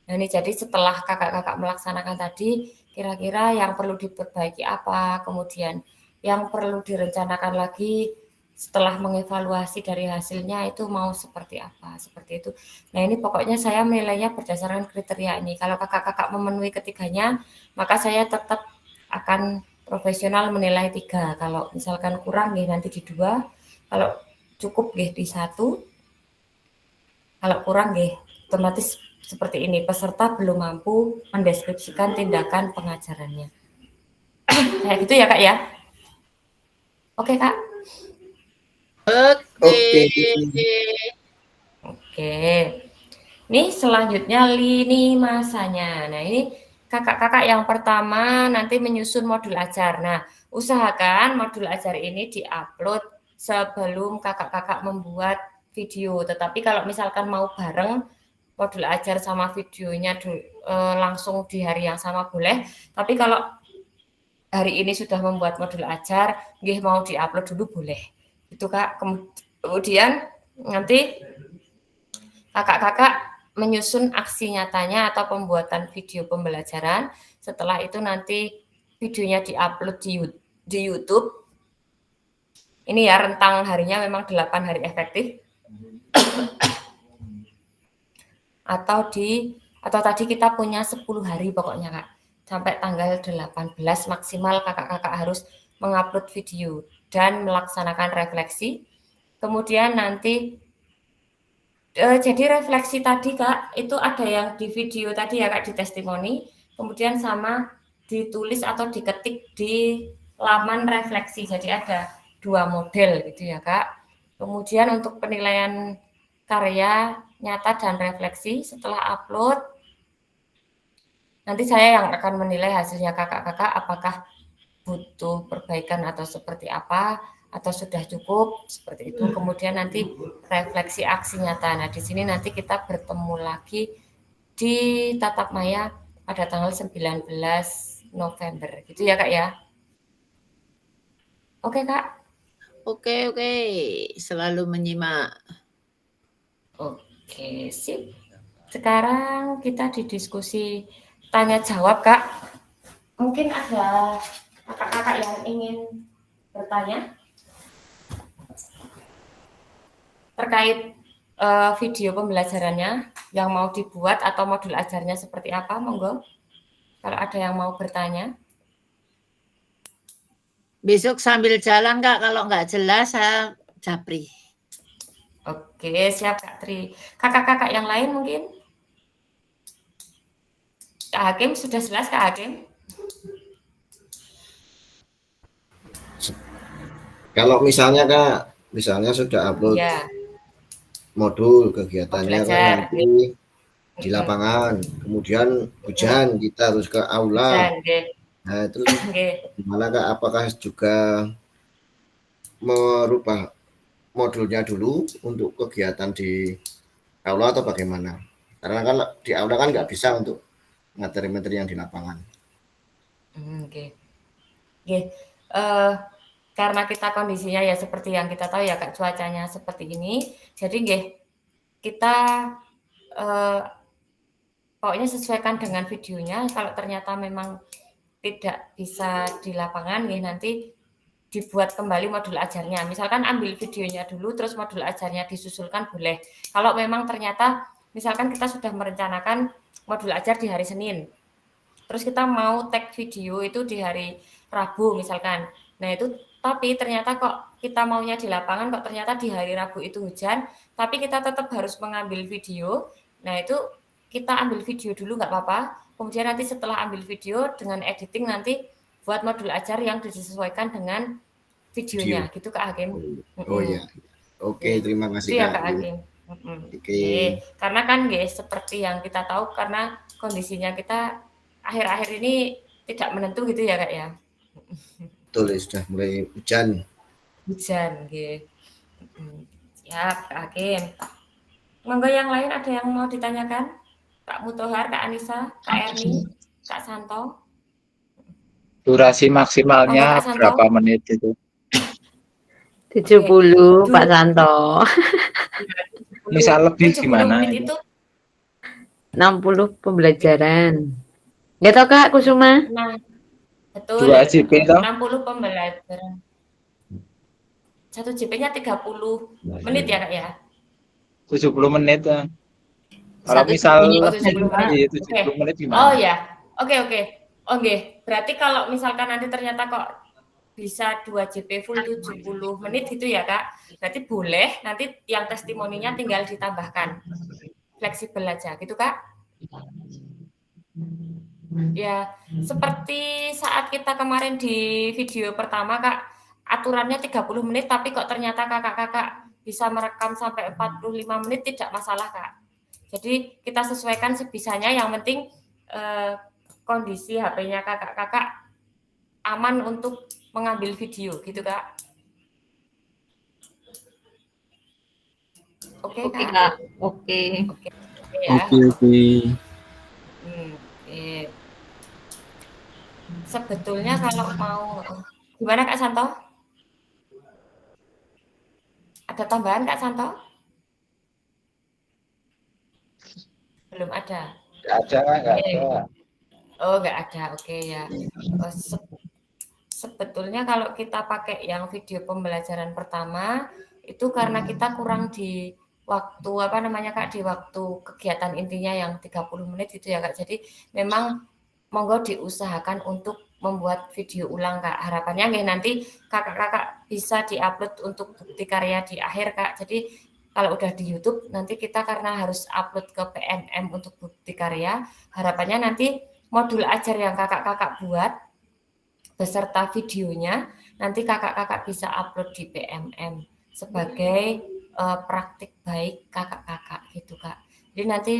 Nah, ini jadi setelah kakak-kakak melaksanakan tadi, kira-kira yang perlu diperbaiki apa, kemudian yang perlu direncanakan lagi setelah mengevaluasi dari hasilnya itu mau seperti apa, seperti itu. Nah, ini pokoknya saya menilainya berdasarkan kriteria ini. Kalau kakak-kakak memenuhi ketiganya, maka saya tetap akan profesional menilai 3. Kalau misalkan kurang nanti di 2, kalau cukup di 1, kalau kurang otomatis seperti ini, peserta belum mampu mendeskripsikan tindakan pengajarannya. Kayak gitu ya Kak ya? Oke Kak? Oke. Oke. Ini selanjutnya lini masanya. Nah ini kakak-kakak yang pertama nanti menyusun modul ajar. Nah usahakan modul ajar ini diupload sebelum kakak-kakak membuat video. Tetapi kalau misalkan mau bareng modul ajar sama videonya langsung di hari yang sama boleh. Tapi kalau hari ini sudah membuat modul ajar, mau diupload dulu boleh. Itu Kak. Kemudian nanti kakak-kakak menyusun aksi nyatanya atau pembuatan video pembelajaran. Setelah itu nanti videonya diupload di YouTube. Ini ya rentang harinya memang 8 hari efektif. Atau tadi kita punya 10 hari pokoknya Kak. Sampai tanggal 18 maksimal kakak-kakak harus mengupload video dan melaksanakan refleksi. Kemudian nanti jadi refleksi tadi Kak, itu ada yang di video tadi ya Kak, di testimoni, kemudian sama ditulis atau diketik di laman refleksi. Jadi ada 2 model gitu ya Kak. Kemudian untuk penilaian karya nyata dan refleksi setelah upload, nanti saya yang akan menilai hasilnya kakak-kakak apakah butuh perbaikan atau seperti apa, atau sudah cukup, seperti itu. Kemudian nanti refleksi aksi nyata. Nah, di sini nanti kita bertemu lagi di Tatap Maya pada tanggal 19 November. Gitu ya, Kak ya? Oke, Kak? Oke. Selalu menyimak. Oke, sip. Sekarang kita di diskusi tanya jawab, Kak. Mungkin ada kakak-kakak yang ingin bertanya terkait video pembelajarannya yang mau dibuat atau modul ajarnya seperti apa, monggo. Kalau ada yang mau bertanya. Besok sambil jalan Kak, kalau nggak jelas saya japri. Oke, siap Kak Tri. Kakak-kakak yang lain mungkin? Kak Hakim, sudah jelas Kak Hakim? Kalau misalnya Kak, sudah upload Ya. modul kegiatannya Modul kan ajar. nanti di lapangan, kemudian hujan kita harus ke aula. Nah, terus gimana Kak? Apakah juga merubah modulnya dulu untuk kegiatan di aula atau bagaimana? Karena kan di aula kan nggak bisa untuk materi-materi yang di lapangan. Karena kita kondisinya ya seperti yang kita tahu ya Kak, cuacanya seperti ini. Jadi kita pokoknya sesuaikan dengan videonya. Kalau ternyata memang tidak bisa di lapangan ya nanti dibuat kembali modul ajarnya. Misalkan ambil videonya dulu terus modul ajarnya disusulkan boleh. Kalau memang ternyata misalkan kita sudah merencanakan modul ajar di hari Senin. Terus kita mau tag video itu di hari Rabu misalkan. Nah, itu tapi ternyata kok kita maunya di lapangan kok ternyata di hari Rabu itu hujan, tapi kita tetap harus mengambil video. Nah, itu kita ambil video dulu nggak apa-apa. Kemudian nanti setelah ambil video dengan editing nanti buat modul ajar yang disesuaikan dengan videonya gitu Kak Hakim. Oh ya. Oke, terima kasih Itu ya Kak. Kak Hakim. Oke. Karena kan guys seperti yang kita tahu karena kondisinya kita akhir-akhir ini tidak menentu gitu ya Kak ya. Betul, sudah mulai hujan. Hujan gitu. Siap Kak Hakim. Monggo yang lain ada yang mau ditanyakan? Kak Mutohar, Kak Anissa, Kak Erni, Kak Santo. Durasi maksimalnya Monggo, Kak Santo. berapa menit itu? 70 Pak Santo. Misal lebih gimana? Menit itu 60 pembelajaran. Nggak tahu Kak Kusuma? Nah, betul. 2 JP toh? 60 pembelajaran. 1 JP-nya 30 menit ya Kak ya? 70 menit. Kalau misal lebih 70 menit gimana? Oh ya, oke. Oke, berarti kalau misalkan nanti ternyata kok bisa 2 JP full 70 menit gitu ya Kak, berarti boleh nanti yang testimoninya tinggal ditambahkan. Fleksibel aja gitu Kak. Ya, seperti saat kita kemarin di video pertama Kak, aturannya 30 menit tapi kok ternyata kakak-kakak bisa merekam sampai 45 menit tidak masalah Kak. Jadi kita sesuaikan sebisanya, yang penting kondisi HP-nya kakak-kakak aman untuk mengambil video gitu Kak. Oke Kak. Oke. Ya. Oke. Sebetulnya kalau mau gimana Kak Santo? Ada tambahan Kak Santo? Belum ada. Nggak ada. Oh, nggak ada. Oke ya. Sebetulnya kalau kita pakai yang video pembelajaran pertama itu karena kita kurang di waktu Kak, di waktu kegiatan intinya yang 30 menit itu ya Kak. Jadi memang monggo diusahakan untuk membuat video ulang Kak. Harapannya nanti kakak-kakak bisa diupload untuk bukti karya di akhir Kak. Jadi kalau udah di YouTube nanti kita karena harus upload ke PMM untuk bukti karya, harapannya nanti modul ajar yang kakak-kakak buat beserta videonya nanti kakak-kakak bisa upload di PMM sebagai praktik baik kakak-kakak gitu Kak. Jadi nanti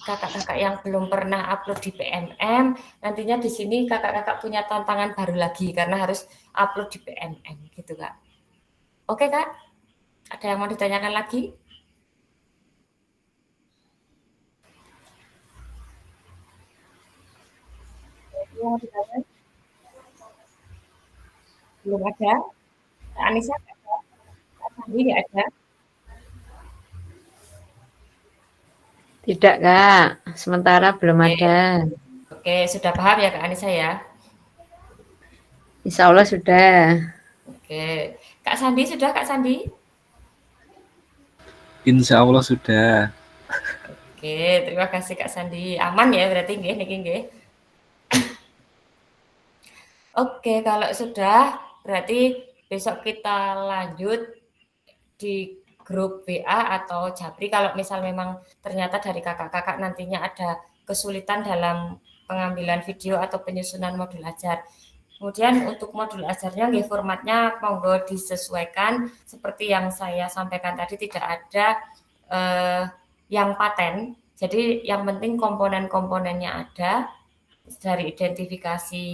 kakak-kakak yang belum pernah upload di PMM nantinya di sini kakak-kakak punya tantangan baru lagi karena harus upload di PMM gitu Kak. Oke Kak, ada yang mau ditanyakan lagi? Mau ditanya? Belum ada? Kak Anissa nggak ada? Kak Sandi nggak ada? Tidak Kak, sementara belum ada. Oke, sudah paham ya Kak Anissa ya? Insya Allah sudah. Oke, Kak Sandi sudah Kak Sandi? Insya Allah sudah. Oke, terima kasih Kak Sandi. Aman ya berarti nggih niki nggih. Oke, kalau sudah berarti besok kita lanjut di grup WA atau Japri kalau misal memang ternyata dari kakak-kakak nantinya ada kesulitan dalam pengambilan video atau penyusunan modul ajar. Kemudian untuk modul ajarnya formatnya monggo disesuaikan seperti yang saya sampaikan tadi, tidak ada yang paten. Jadi yang penting komponen-komponennya ada dari identifikasi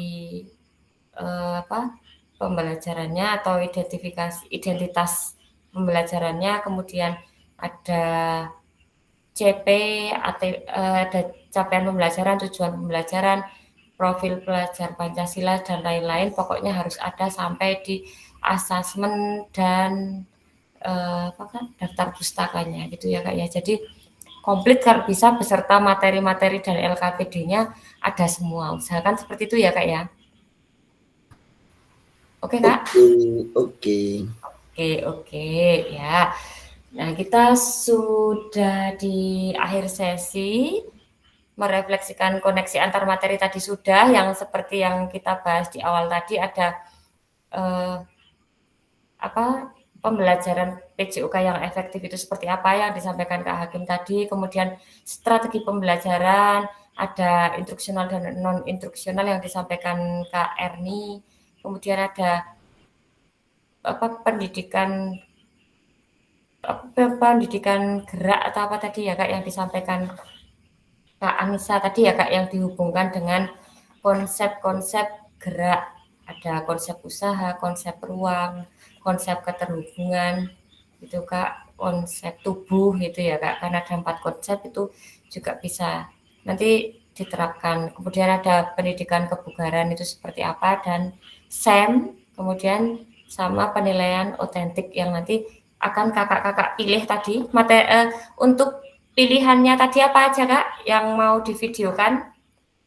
pembelajarannya atau identitas pembelajarannya, kemudian ada CP, ada capaian pembelajaran, tujuan pembelajaran, profil pelajar Pancasila dan lain-lain. Pokoknya harus ada sampai di asesmen dan daftar pustakanya gitu ya Kak ya. Jadi komplit kalau bisa beserta materi-materi dan LKPD-nya ada semua. Usahakan seperti itu ya Kak ya. Oke Kak? Oke. Oke ya. Nah, kita sudah di akhir sesi. Merefleksikan koneksi antar materi tadi sudah, yang seperti yang kita bahas di awal tadi ada pembelajaran PJOK yang efektif itu seperti apa yang disampaikan Kak Hakim tadi, kemudian strategi pembelajaran, ada instruksional dan non instruksional yang disampaikan Kak Erni, kemudian ada pendidikan gerak atau apa tadi ya Kak yang disampaikan Kak Anissa tadi ya Kak, yang dihubungkan dengan konsep-konsep gerak, ada konsep usaha, konsep ruang, konsep keterhubungan, itu Kak, konsep tubuh gitu ya Kak, karena ada 4 konsep itu juga bisa nanti diterapkan. Kemudian ada pendidikan kebugaran itu seperti apa, dan SEM, kemudian sama penilaian otentik yang nanti akan kakak-kakak pilih tadi. Untuk pilihannya tadi apa aja Kak yang mau divideokan?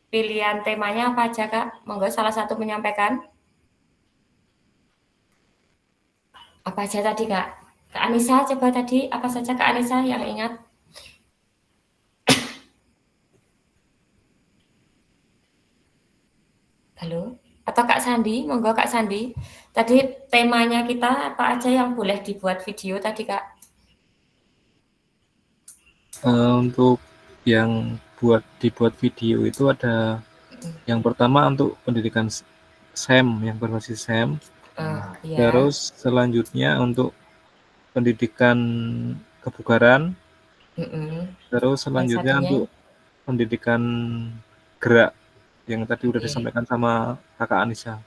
Pilihan temanya apa aja Kak? Monggo salah satu menyampaikan. Apa aja tadi Kak? Kak Anissa coba tadi, apa saja Kak Anissa yang ingat? Halo? Atau Kak Sandi? Monggo Kak Sandi. Tadi temanya kita apa aja yang boleh dibuat video tadi Kak? Untuk yang dibuat video itu ada yang pertama untuk pendidikan SEM yang berbasis SEM. Ya. Terus selanjutnya untuk pendidikan kebugaran. Terus selanjutnya untuk pendidikan gerak yang tadi udah disampaikan sama Kakak Anissa.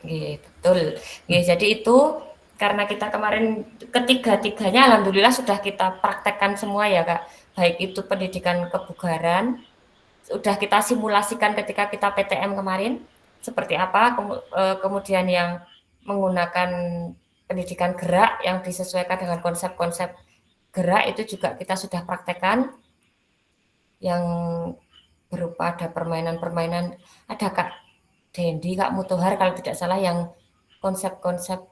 Betul. Jadi itu karena kita kemarin ketiga-tiganya alhamdulillah sudah kita praktekkan semua ya Kak. Baik itu pendidikan kebugaran, sudah kita simulasikan ketika kita PTM kemarin seperti apa, kemudian yang menggunakan pendidikan gerak yang disesuaikan dengan konsep-konsep gerak itu juga kita sudah praktekkan, yang berupa ada permainan-permainan, ada Kak Dendi, Kak Mutohar kalau tidak salah yang konsep-konsep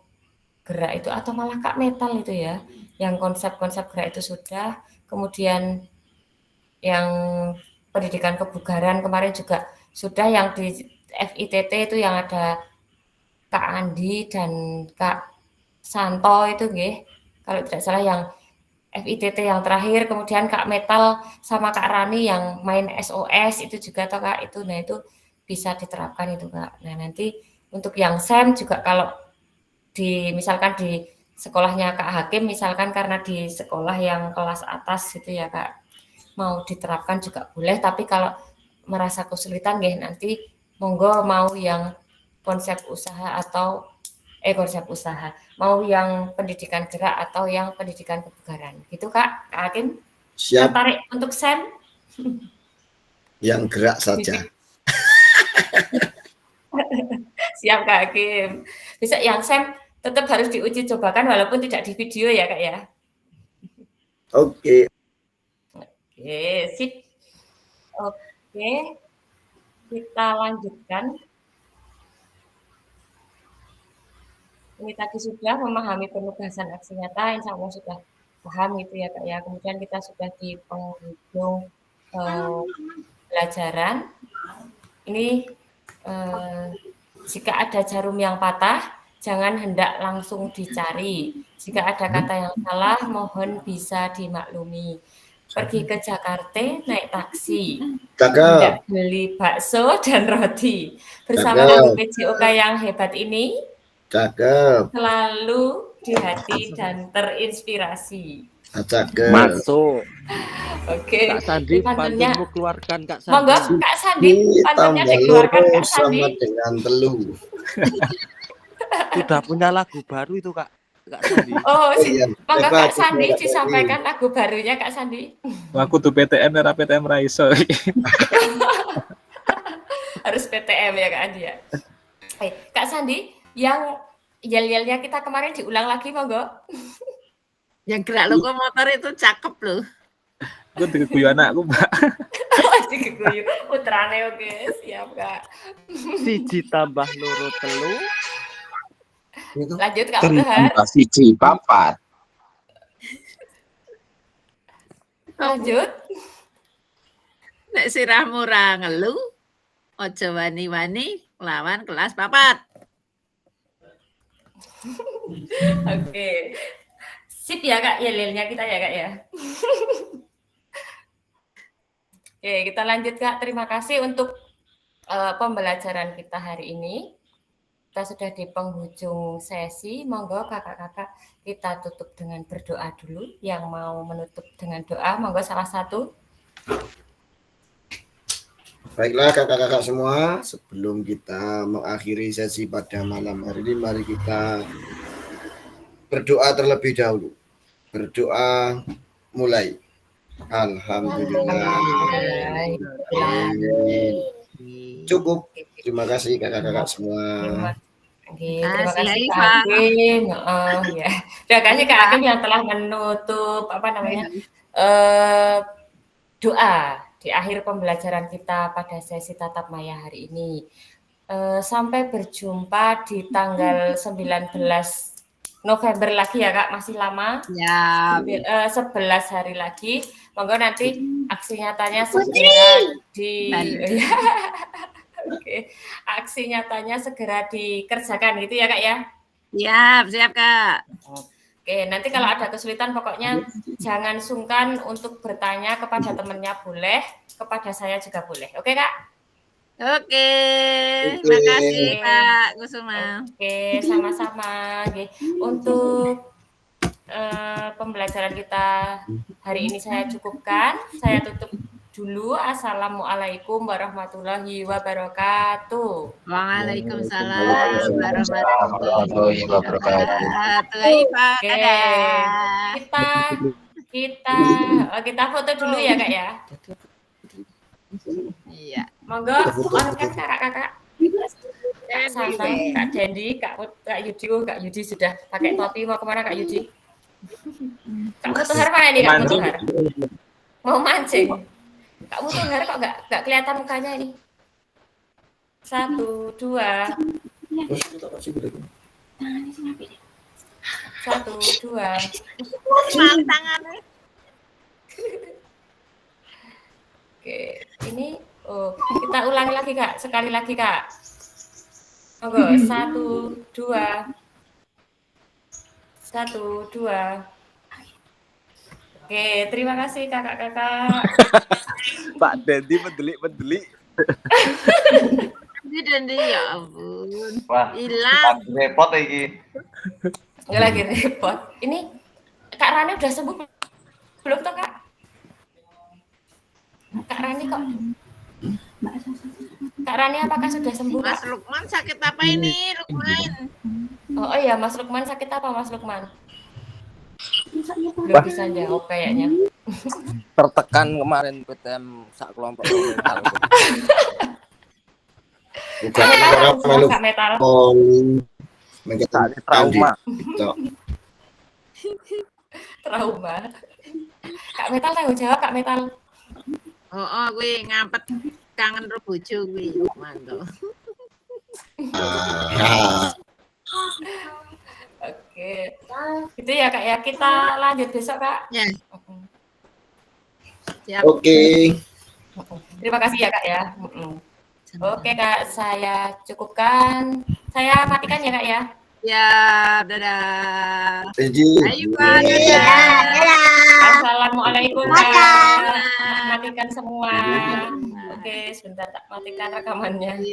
gerak itu, atau malah Kak Metal itu ya, yang konsep-konsep gerak itu sudah. Kemudian yang pendidikan kebugaran kemarin juga sudah, yang di FITT itu yang ada Kak Andi dan Kak Santo itu kalau tidak salah yang FITT yang terakhir. Kemudian Kak Metal sama Kak Rani yang main SOS itu juga toh Kak itu. Nah itu bisa diterapkan itu Kak. Nah nanti untuk yang SEM juga kalau misalkan di sekolahnya Kak Hakim misalkan, karena di sekolah yang kelas atas gitu ya Kak, mau diterapkan juga boleh, tapi kalau merasa kesulitan nanti monggo mau yang konsep usaha atau mau yang pendidikan gerak atau yang pendidikan kebugaran gitu Kak Hakim. Siap. Tertarik untuk SEM? Yang gerak saja. Siap Kak Hakim. Bisa yang SEM tetap harus diuji cobakan walaupun tidak di video ya Kak ya. Oke. Sip. Oke. Kita lanjutkan. Ini tadi sudah memahami penugasan aksi nyata, insya Allah sudah paham gitu ya Kak ya. Kemudian kita sudah di penghujung pelajaran. Ini jika ada jarum yang patah, jangan hendak langsung dicari. Jika ada kata yang salah, mohon bisa dimaklumi. Pergi ke Jakarta naik taksi, tidak beli bakso dan roti. Bersama guru PJOK yang hebat ini, selalu di hati dan terinspirasi. Masuk. Oke. Kak Sandi, pantunmu keluarkan Kak Sandi. Monggo Kak Sandi, pantunnya dikeluarkan Kak Sandi. Sama dengan telur. Sudah punya lagu baru itu Kak Sandi. Monggo Kak Sandi disampaikan lagu barunya Kak Sandi. Aku tuh PTM era PTM Raiso. Harus PTM ya Kak Andi ya. Kak Sandi, yang yel-yelnya kita kemarin diulang lagi monggo. Yang gerak lokomotor itu cakep loh. Aku diguyu anakku, Mbak. Masih keguyu. Putrane oke, siap Kak. Siji tambah loro telu. Itu Lanjut Kak Utuhar. Tambah siji papat. Lanjut. Nek sirahmu ra ngelu, aja wani-wani lawan kelas papat. Oke. Sip ya Kak, yel-yelnya kita ya Kak ya. Oke, kita lanjut Kak. Terima kasih untuk pembelajaran kita hari ini. Kita sudah di penghujung sesi. Monggo kakak-kakak kita tutup dengan berdoa dulu. Yang mau menutup dengan doa, monggo salah satu. Baiklah kakak-kakak semua, sebelum kita mengakhiri sesi pada malam hari ini, mari kita berdoa terlebih dahulu. Berdoa mulai. Alhamdulillah. Cukup. Terima kasih kakak-kakak semua. Terima kasih Kak Hakim. Ya. Terima kasih Kak Hakim yang telah menutup doa di akhir pembelajaran kita pada sesi tatap maya hari ini. Sampai berjumpa di tanggal 19 November lagi ya Kak, masih lama. Ya. 11 hari lagi. Monggo nanti aksi nyatanya segera Oke. Aksi nyatanya segera dikerjakan gitu ya Kak ya? Siap Kak. Oke, nanti kalau ada kesulitan pokoknya jangan sungkan untuk bertanya kepada temannya boleh, kepada saya juga boleh. Oke Kak? Oke. Terima kasih Kak Kusuma. Oke, sama-sama. Oke. Untuk pembelajaran kita hari ini saya cukupkan. Saya tutup dulu. Assalamualaikum warahmatullahi wabarakatuh. Waalaikumsalam warahmatullahi wabarakatuh. Oke. Kita foto dulu ya Kak ya. Iya. Monggo on kan kakak-kakak. Kak Santai, Kak Dendi, Kak Yudi sudah pakai topi. Mau kemana Kak Yudi? Kak Mutuhar mana ini Kak Mutuhar? Mau mancing. Kak Mutuhar kok nggak kelihatan mukanya ini? 1, 2. 1, 2. Tangannya. Oke, ini kita ulangi lagi Kak, sekali lagi Kak. Monggo, 1, 2. 1, 2. Oke, terima kasih kakak-kakak. Pak Dendi mendelik. Dendi ya ampun. Wah, hilang. Repot iki. Nggak lagi repot. Ini Kak Rani udah sembuh belum toh Kak? Kak Rani kok? Kak Rani apakah sudah sembuh? Mas Lukman sakit apa ini, Lukman? Oh iya, Mas Lukman sakit apa Mas Lukman? Belum bisa jawab kayaknya. Tertekan kemarin PTM sak kelompok mental. Kak metal. Trauma. Trauma. Kak metal tanggung jawab Kak metal. Oh, gue ngapet kangen ro bojo gue. Mantap. Oke. Itu ya Kak ya. Kita lanjut besok Kak. Ya. Siap. Oke. Terima kasih ya Kak ya. Oke Kak, saya cukupkan. Saya matikan ya Kak ya. Ya, dadah. Ayo Pak, dadah. Assalamualaikum Kak. Matikan semua. Oke, sebentar tak matikan rekamannya.